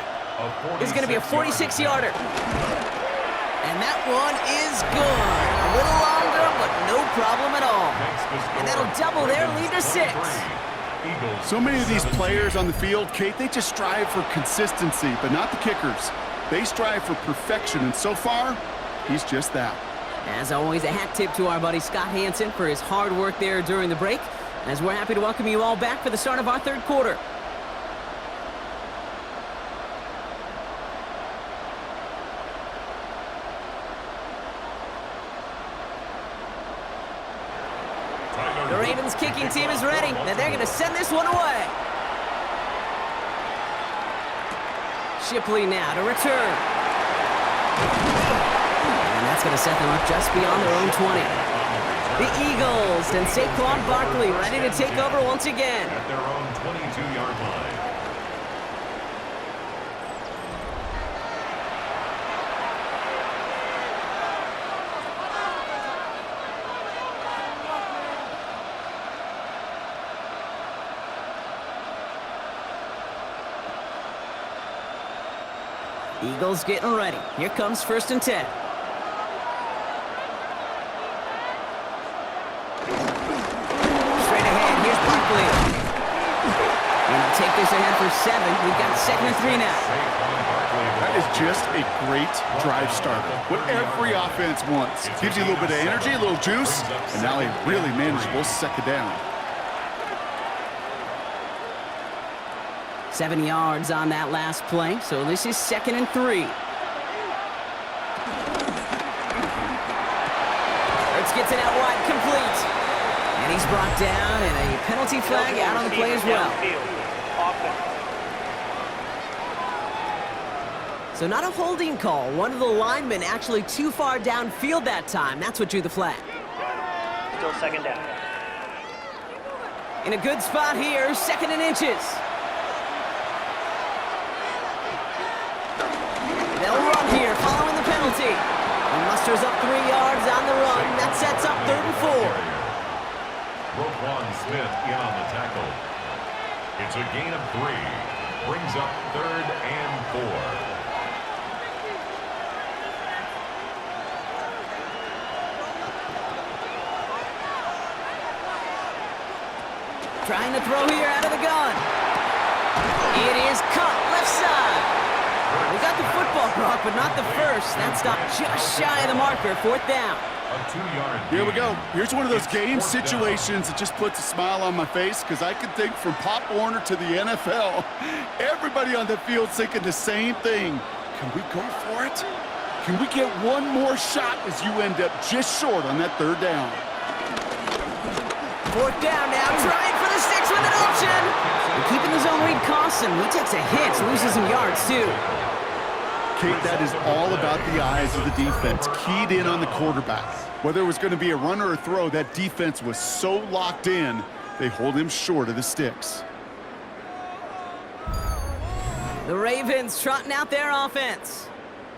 This is going to be a 46-yarder. And that one is good. A little longer, but no problem at all. And that'll double their lead to 6. So many of these players on the field, Kate, they just strive for consistency, but not the kickers. They strive for perfection, and so far, he's just that. As always, a hat tip to our buddy Scott Hansen for his hard work there during the break, as we're happy to welcome you all back for the start of our 3rd quarter. The Ravens kicking team is ready, and they're going to send this one away. Shipley now to return. And that's going to set them up just beyond their own 20. The Eagles and Saquon Barkley ready to take over once again. At their own 22-yard line. Eagles getting ready. Here comes 1st and 10. Straight ahead, here's Barkley. And he'll take this ahead for 7. We've got 2nd and 3 now. That is just a great drive starter. What every offense wants. Gives you a little bit of energy, a little juice, and now a really manageable 2nd down. 7 yards on that last play, so this is 2nd and 3. Hurts gets it out wide, complete. And he's brought down, and a penalty flag out on the play as well. So not a holding call. One of the linemen actually too far downfield that time. That's what drew the flag. Still 2nd down. In a good spot here, 2nd and inches. They'll run here, following the penalty. He musters up 3 yards on the run. That sets up 3rd and 4. Roquan Smith in on the tackle. It's a gain of 3. Brings up 3rd and 4. Trying to throw here out of the gun. It is cut left side. We got the football, Brock, but not the first. That stopped just shy of the marker. 4th down. A 2-yard. Here we go. Here's one of those game situations that just puts a smile on my face because I can think from Pop Warner to the NFL, everybody on the field thinking the same thing. Can we go for it? Can we get one more shot as you end up just short on that 3rd down? 4th down now, trying for the 6 with an option. And keeping his own read costs him. He takes a hit, loses some yards too. Kate, that is all about the eyes of the defense, keyed in on the quarterback. Whether it was going to be a run or a throw, that defense was so locked in, they hold him short of the sticks. The Ravens trotting out their offense.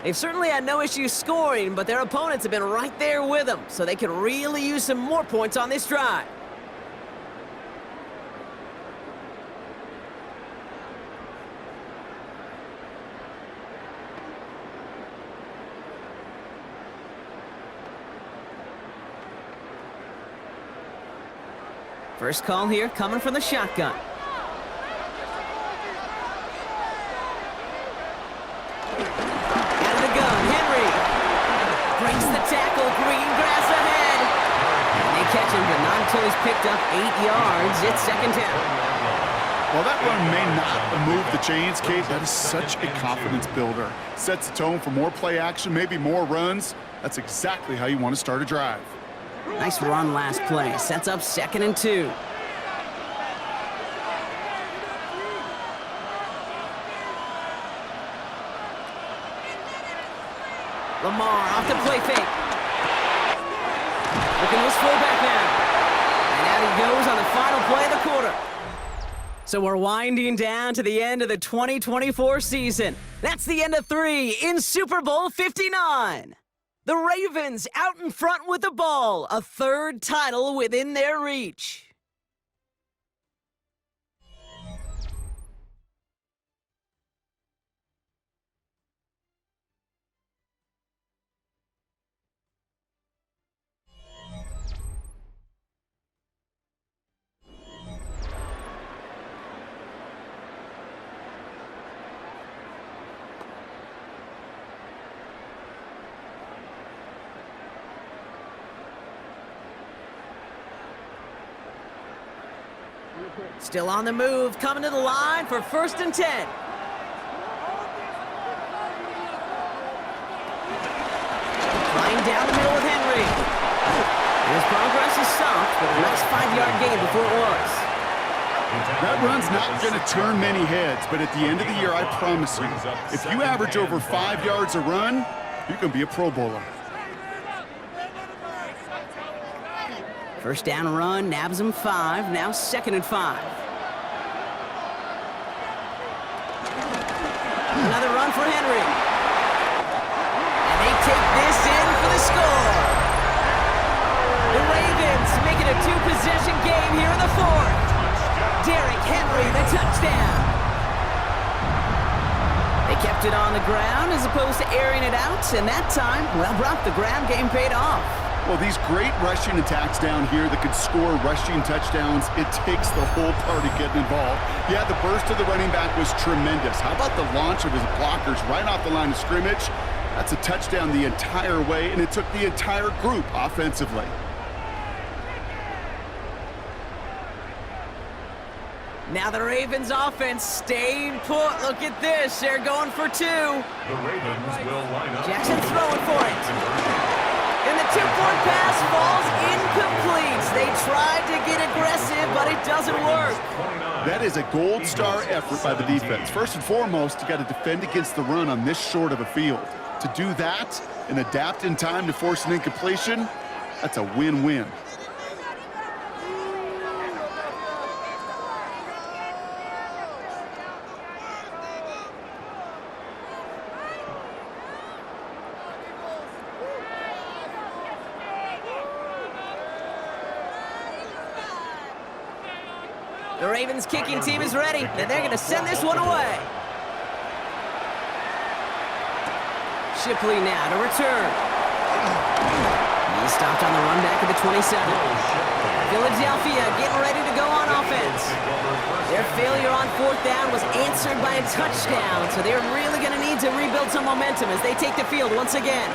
They've certainly had no issues scoring, but their opponents have been right there with them, so they could really use some more points on this drive. First call here coming from the shotgun. Out of the gun, Henry. Breaks the tackle, green grass ahead. And they catch him, but not until he's picked up 8 yards. It's 2nd down. While that run may not move the chains, Kate, that is such a confidence builder. Sets the tone for more play action, maybe more runs. That's exactly how you want to start a drive. Nice run last play. Sets up 2nd and 2. Lamar off the play fake. Looking this fullback now. And out he goes on the final play of the quarter. So we're winding down to the end of the 2024 season. That's the end of 3 in Super Bowl 59. The Ravens out in front with the ball, a 3rd title within their reach. Still on the move, coming to the line for 1st and 10. Flying down the middle with Henry. His progress is soft, but a nice 5-yard gain before it was. That run's not going to turn many heads, but at the end of the year, I promise you, if you average over 5 yards a run, you're going to be a Pro Bowler. First down run, nabs him 5, now 2nd and 5. Another run for Henry. And they take this in for the score. The Ravens make it a 2-possession game here in the 4th. Derrick Henry, the touchdown. They kept it on the ground as opposed to airing it out, and that time, well, Brock, the ground game paid off. Well, these great rushing attacks down here that could score rushing touchdowns, it takes the whole party getting involved. Yeah, the burst of the running back was tremendous. How about the launch of his blockers right off the line of scrimmage? That's a touchdown the entire way, and it took the entire group offensively. Now the Ravens offense staying put. Look at this. They're going for 2. The Ravens will line up. Jackson throwing for it. And the 2-point pass falls incomplete. They tried to get aggressive, but it doesn't work. That is a gold star effort by the defense. First and foremost, you got to defend against the run on this short of a field. To do that and adapt in time to force an incompletion, that's a win-win. The Ravens kicking team is ready, and they're going to send this one away. Shipley now to return. He's stopped on the run back at the 27. Philadelphia getting ready to go on offense. Their failure on 4th down was answered by a touchdown, so they're really going to need to rebuild some momentum as they take the field once again.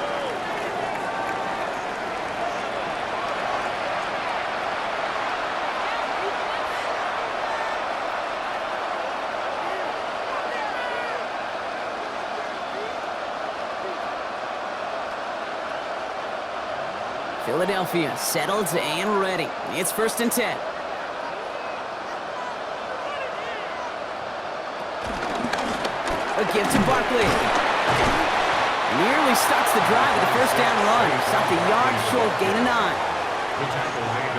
Philadelphia settled and ready. It's 1st and 10. A give to Barkley. Nearly starts the drive with a 1st down run. Stopped a yard short, gain of 9.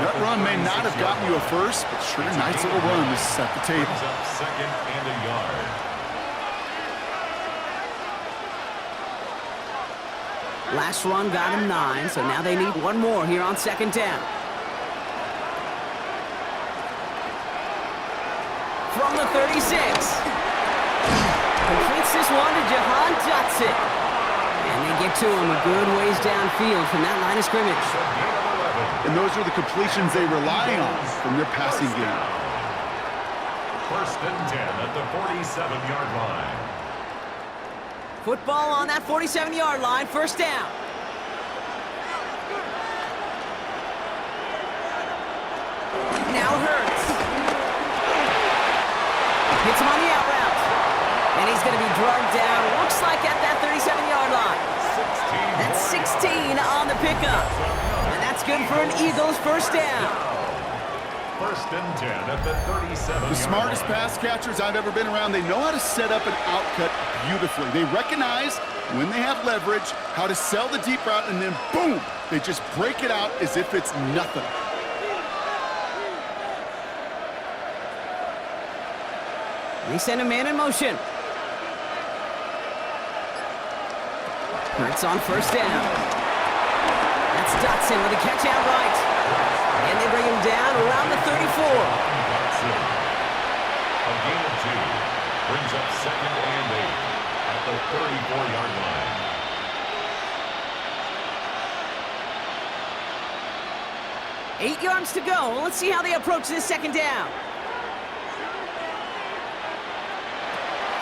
That run may not have gotten you a first, but sure, nice little run to set the table. Brings up 2nd and a yard. Last run got him 9, so now they need one more here on 2nd down. From the 36. Completes this one to Jahan Dotson. And they get to him a good ways downfield from that line of scrimmage. And those are the completions they rely on from their passing game. 1st and 10 at the 47-yard line. Football on that 47-yard line, 1st down. Now Hurts. Hits him on the out route. And he's going to be drugged down, looks like at that 37-yard line. That's 16 on the pickup. And that's good for an Eagles 1st down. 1st and 10 at the 37. The smartest pass catchers I've ever been around, they know how to set up an outcut beautifully. They recognize when they have leverage, how to sell the deep route, and then boom, they just break it out as if it's nothing. They send a man in motion. Hurts on 1st down. That's Dotson with a catch out right. And they bring him down around the 34. A gain of 2 brings up 2nd and 8 at the 34-yard line. Eight yards to go. Well, let's see how they approach this 2nd down.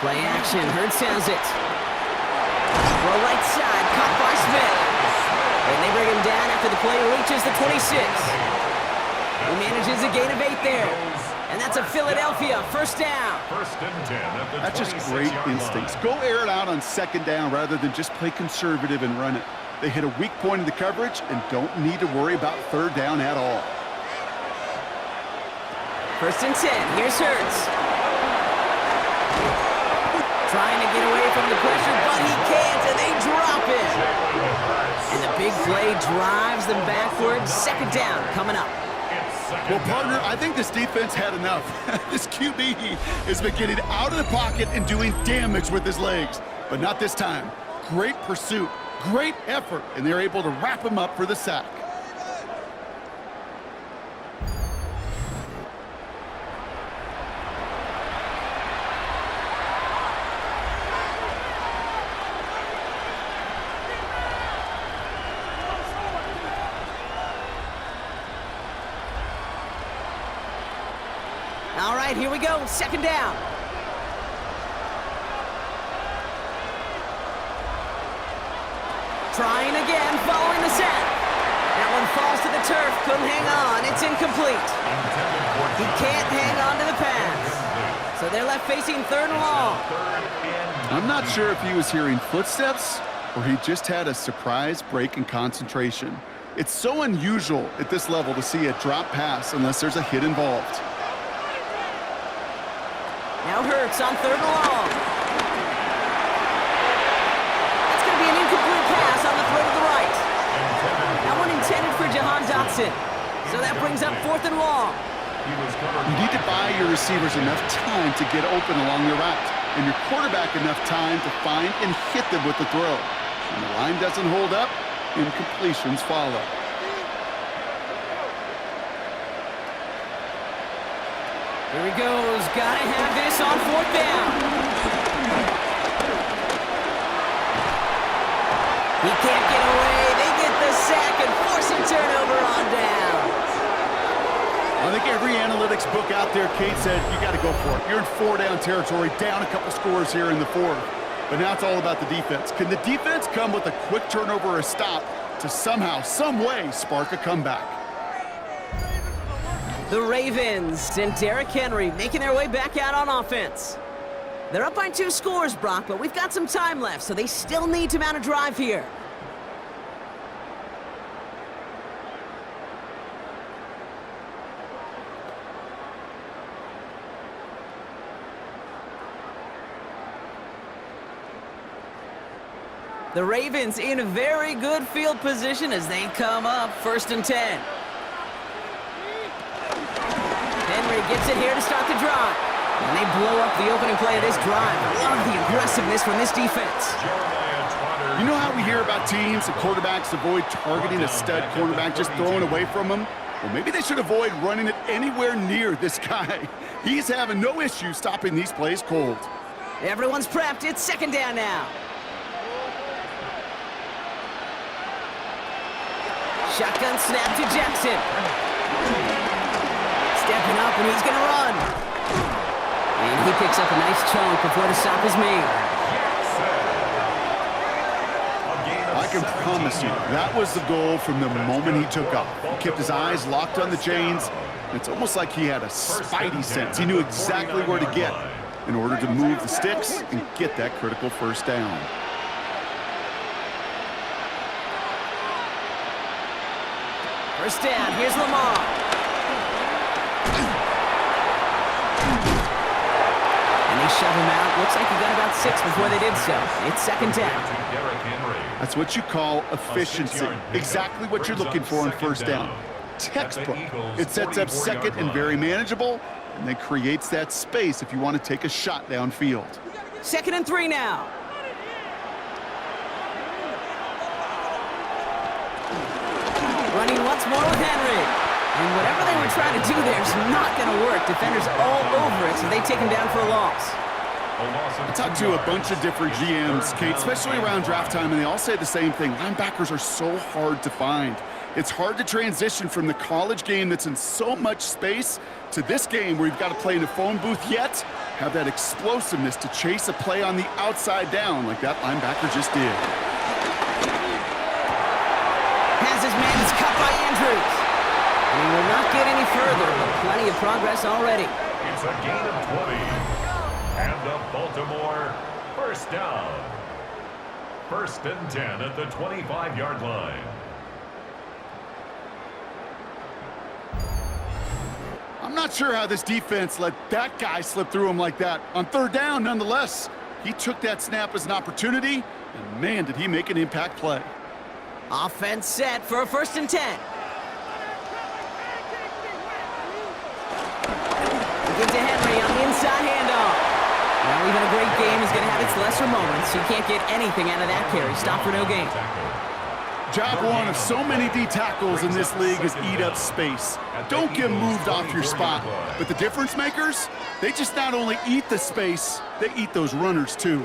Play action. Hurts has it. Throw right side. Caught by Smith. And they bring him down after the play reaches the 26. He manages a gain of 8 there. And that's a Philadelphia 1st down. 1st and 10 at the That's just great 26-yard instincts. line. Go air it out on 2nd down rather than just play conservative and run it. They hit a weak point in the coverage and don't need to worry about 3rd down at all. 1st and 10. Here's Hurts. Trying to get away from the pressure, but he can't, and they drop it. And the big play drives them backwards. 2nd down coming up. Well, partner, I think this defense had enough. This QB has been getting out of the pocket and doing damage with his legs. But not this time. Great pursuit, great effort, and they're able to wrap him up for the sack. All right, here we go. Second down. Trying again, following the sack. That one falls to the turf. Couldn't hang on. It's incomplete. He can't hang on to the pass. So they're left facing third and long. I'm not sure if he was hearing footsteps or he just had a surprise break in concentration. It's so unusual at this level to see a drop pass unless there's a hit involved. Now Hurts on third and long. That's going to be an incomplete pass on the throw to the right. That one intended for Jahan Dotson. So that brings up fourth and long. You need to buy your receivers enough time to get open along your route, and your quarterback enough time to find and hit them with the throw. When the line doesn't hold up, incompletions follow. Here he goes. Gotta have this on fourth down. He can't get away. They get the sack and force a turnover on down. I think every analytics book out there, Kate, said you got to go for it. You're in four-down territory, down a couple scores here in the fourth. But now it's all about the defense. Can the defense come with a quick turnover or a stop to somehow, some way, spark a comeback? The Ravens and Derrick Henry making their way back out on offense. They're up by 2 scores, Brock, but we've got some time left, so they still need to mount a drive here. The Ravens in a very good field position as they come up first and 10. Henry gets it here to start the drive. And they blow up the opening play of this drive. Love the aggressiveness from this defense. You know how we hear about teams and quarterbacks avoid targeting a stud cornerback, just throwing away from him? Well, maybe they should avoid running it anywhere near this guy. He's having no issue stopping these plays cold. Everyone's prepped. It's second down now. Shotgun snap to Jackson. Stepping up, and he's going to run. And he picks up a nice chunk before the stop is made. I can promise you, that was the goal from the moment he took off. He kept his eyes locked on the chains. It's almost like he had a spidey sense. He knew exactly where to get in order to move the sticks and get that critical first down. First down, here's Lamar. And they shove him out. Looks like he got about 6 before they did so. It's second down. That's what you call efficiency. Exactly what you're looking for on first down. Textbook. It sets up second and very manageable, and then creates that space if you want to take a shot downfield. Second and 3 now. Running once more with Henry. And whatever they were trying to do there is not going to work. Defenders all over it, so they take him down for a loss. I talked to a bunch of different GMs, Kate, especially around draft time, and they all say the same thing. Linebackers are so hard to find. It's hard to transition from the college game that's in so much space to this game where you've got to play in a phone booth yet have that explosiveness to chase a play on the outside down like that linebacker just did. Has his man is cut by Andrews. And he will not get any further, but plenty of progress already. It's a gain of 20. And the Baltimore first down. First and 10 at the 25-yard line. I'm not sure how this defense let that guy slip through him like that. On third down, nonetheless, he took that snap as an opportunity, and man, did he make an impact play. Offense set for a first and 10. Looking to Henry on the inside handoff. Well, even a great game is going to have its lesser moments. You can't get anything out of that carry. Stop for no gain. Job one of so many D tackles in this league is eat up space. Don't get moved off your spot. But the difference makers, they just not only eat the space, they eat those runners too.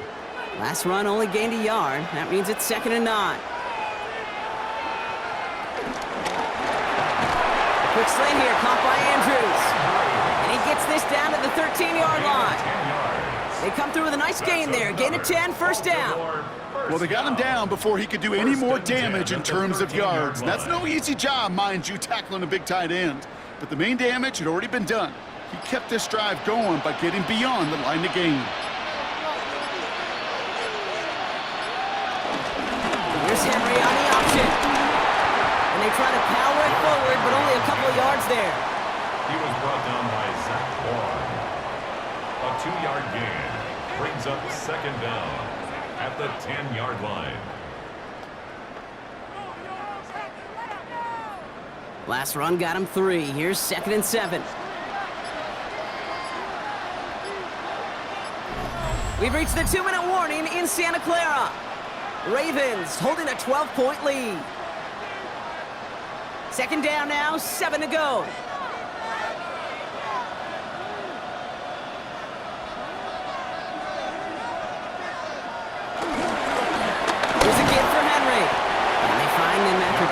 Last run only gained a yard. That means it's 2nd and 9. Quick slant here, caught by Andrews. And he gets this down to the 13-yard line. They come through with a nice gain there. Gain of 10, first down. Well, they got him down before he could do any more damage in terms of yards. That's no easy job, mind you, tackling a big tight end. But the main damage had already been done. He kept this drive going by getting beyond the line of gain. Here's Henry on the option. And they try to power it forward, but only a couple of yards there. He was brought down by Zach Vaughn. A 2-yard gain brings up 2nd down at the 10-yard line. Last run got him 3. Here's 2nd and 7. We've reached the 2-minute warning in Santa Clara. Ravens holding a 12-point lead. 2nd down now, 7 to go.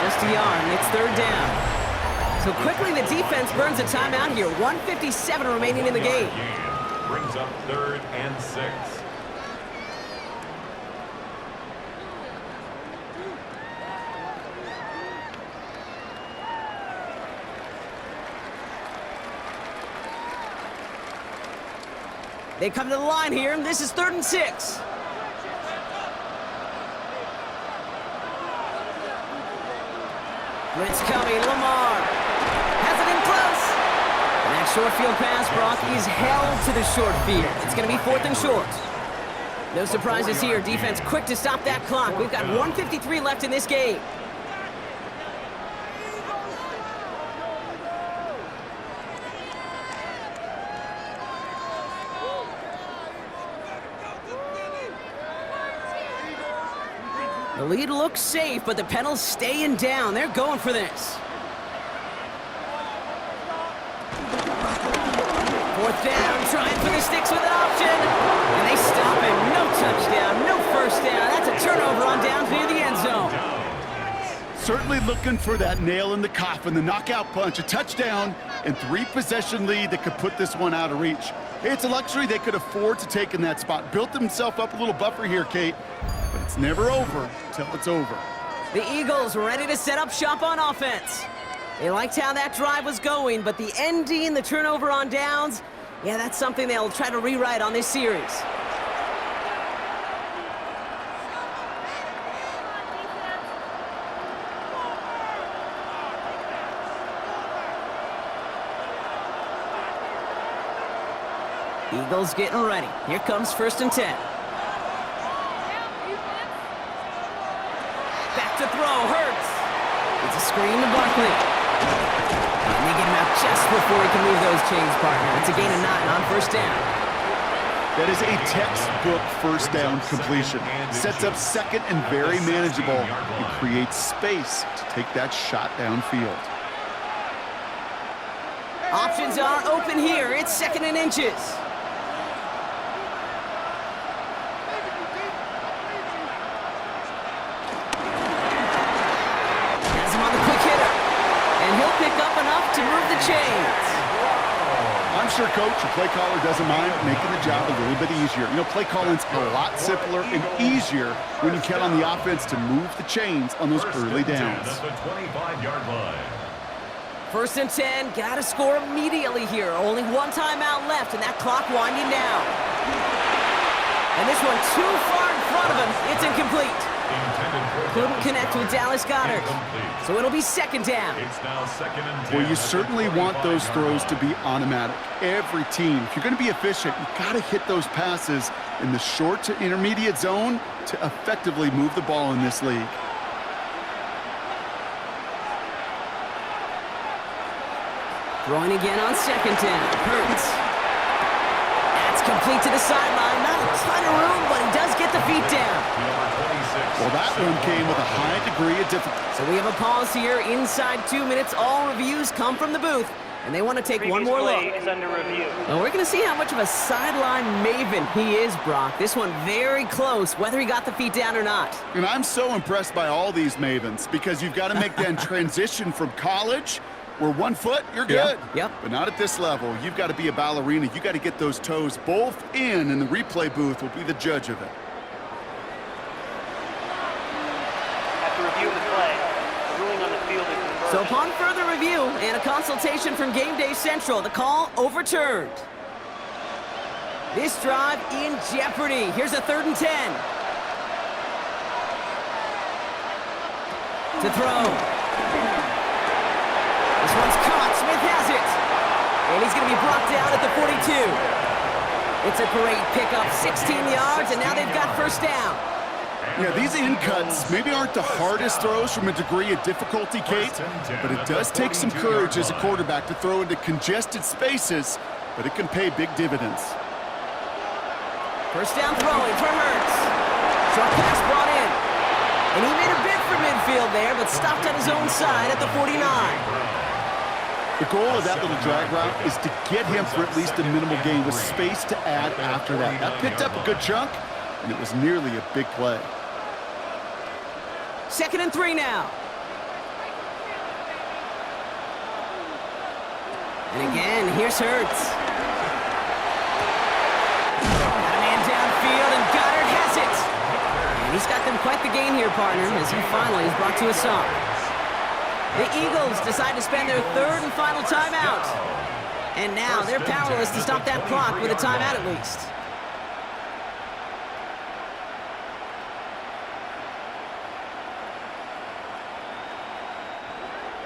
Just a yard, and it's 3rd down. So quickly the defense burns a timeout here. 1:57 remaining in the game. Brings up 3rd and 6. They come to the line here, and this is 3rd and 6. Blitz coming, Lamar has it in close. And that short field pass, Brock, is held to the short field. It's going to be 4th and short. No surprises here. Defense quick to stop that clock. We've got 1:53 left in this game. The lead looks safe, but the Penals staying down. They're going for this. 4th down, trying for the sticks with an option. And they stop him. No touchdown, no first down. That's a turnover on downs near the end zone. Certainly looking for that nail in the coffin, the knockout punch, a touchdown, and 3-possession lead that could put this one out of reach. Hey, it's a luxury they could afford to take in that spot. Built himself up a little buffer here, Kate. But it's never over till it's over. The Eagles ready to set up shop on offense. They liked how that drive was going, but the ending, the turnover on downs, yeah, that's something they'll try to rewrite on this series. Eagles getting ready. Here comes 1st and 10. Back to throw, Hurts. It's a screen to Barkley. And they get him out just before he can move those chains, partner. It's a gain of 9 on 1st down. That is a textbook 1st down completion. Sets up 2nd and very manageable and creates space to take that shot downfield. Options are open here. It's 2nd and inches. To move the chains. I'm sure, Coach, your play caller doesn't mind making the job a little bit easier. You know, play calling's a lot simpler and easier when you count on the offense to move the chains on those early downs. At the 25-yard line. 1st and 10, gotta score immediately here. Only 1 timeout left, and that clock winding down. And this one too far in front of him. It's incomplete. Couldn't connect with Dallas Goedert. So it'll be 2nd down. It's now 2nd and 10. Well, you certainly want those throws to be automatic. Every team, if you're going to be efficient, you've got to hit those passes in the short to intermediate zone to effectively move the ball in this league. Throwing again on 2nd down. Hurts. complete to the sideline. Not a ton of room, but he does get the feet down. Well, that one came with a high degree of difficulty. So we have a pause here inside 2 minutes. All reviews come from the booth, and they want to take one more look. Is under review. Well, we're going to see how much of a sideline maven he is, Brock. This one very close, whether he got the feet down or not. And I'm so impressed by all these mavens because you've got to make that transition from college where 1 foot, you're good. Yep. But not at this level. You've got to be a ballerina. You've got to get those toes both in, and the replay booth will be the judge of it. After reviewing the play, the ruling on the field is reversed. So upon further review and a consultation from Game Day Central, the call overturned. This drive in jeopardy. Here's a 3rd and 10. To throw. This one's caught. Smith has it. And he's going to be brought down at the 42. It's a great pickup, 16 yards, and now they've got 1st down. Yeah, these in cuts maybe aren't the hardest throws from a degree of difficulty, Kate, but it does take some courage as a quarterback to throw into congested spaces, but it can pay big dividends. 1st down throwing for Hurts. Short pass brought in. And he made a bid for midfield there, but stopped on his own side at the 49. The goal of that little drag route is to get him for at least a minimal gain with space to add after that. That picked up a good chunk, and it was nearly a big play. 2nd and 3 now. And again, here's Hurts. Got a man downfield, and Goddard has it. And he's got them quite the gain here, partner, as he finally is brought to a stop. The Eagles decide to spend their 3rd and final timeout. And now they're powerless to stop that clock with a timeout at least.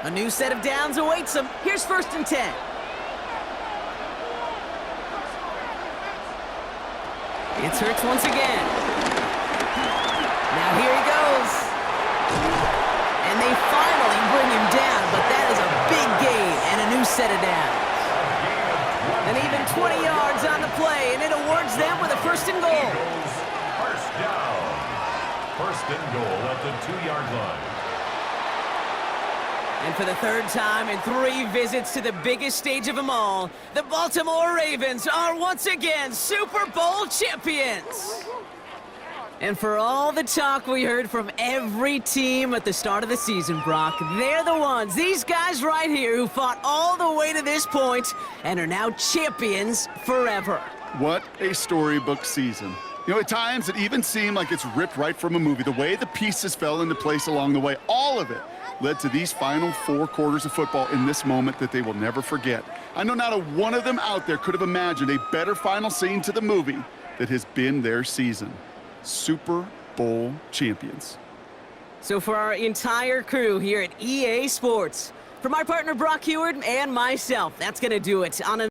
A new set of downs awaits them. Here's 1st and 10. It's Hurts once again. Now here he goes. And they finally bring him down, but that is a big gain and a new set of downs. And even 20 yards on the play, and it awards them with a 1st and goal. 1st down. 1st and goal at the 2-yard line. And for the 3rd time in 3 visits to the biggest stage of them all, the Baltimore Ravens are once again Super Bowl champions. And for all the talk we heard from every team at the start of the season, Brock, they're the ones, these guys right here, who fought all the way to this point and are now champions forever. What a storybook season. You know, at times it even seemed like it's ripped right from a movie. The way the pieces fell into place along the way, all of it led to these final 4 quarters of football in this moment that they will never forget. I know not a one of them out there could have imagined a better final scene to the movie that has been their season. Super Bowl champions. So for our entire crew here at EA Sports, for my partner Brock Heward and myself, that's going to do it on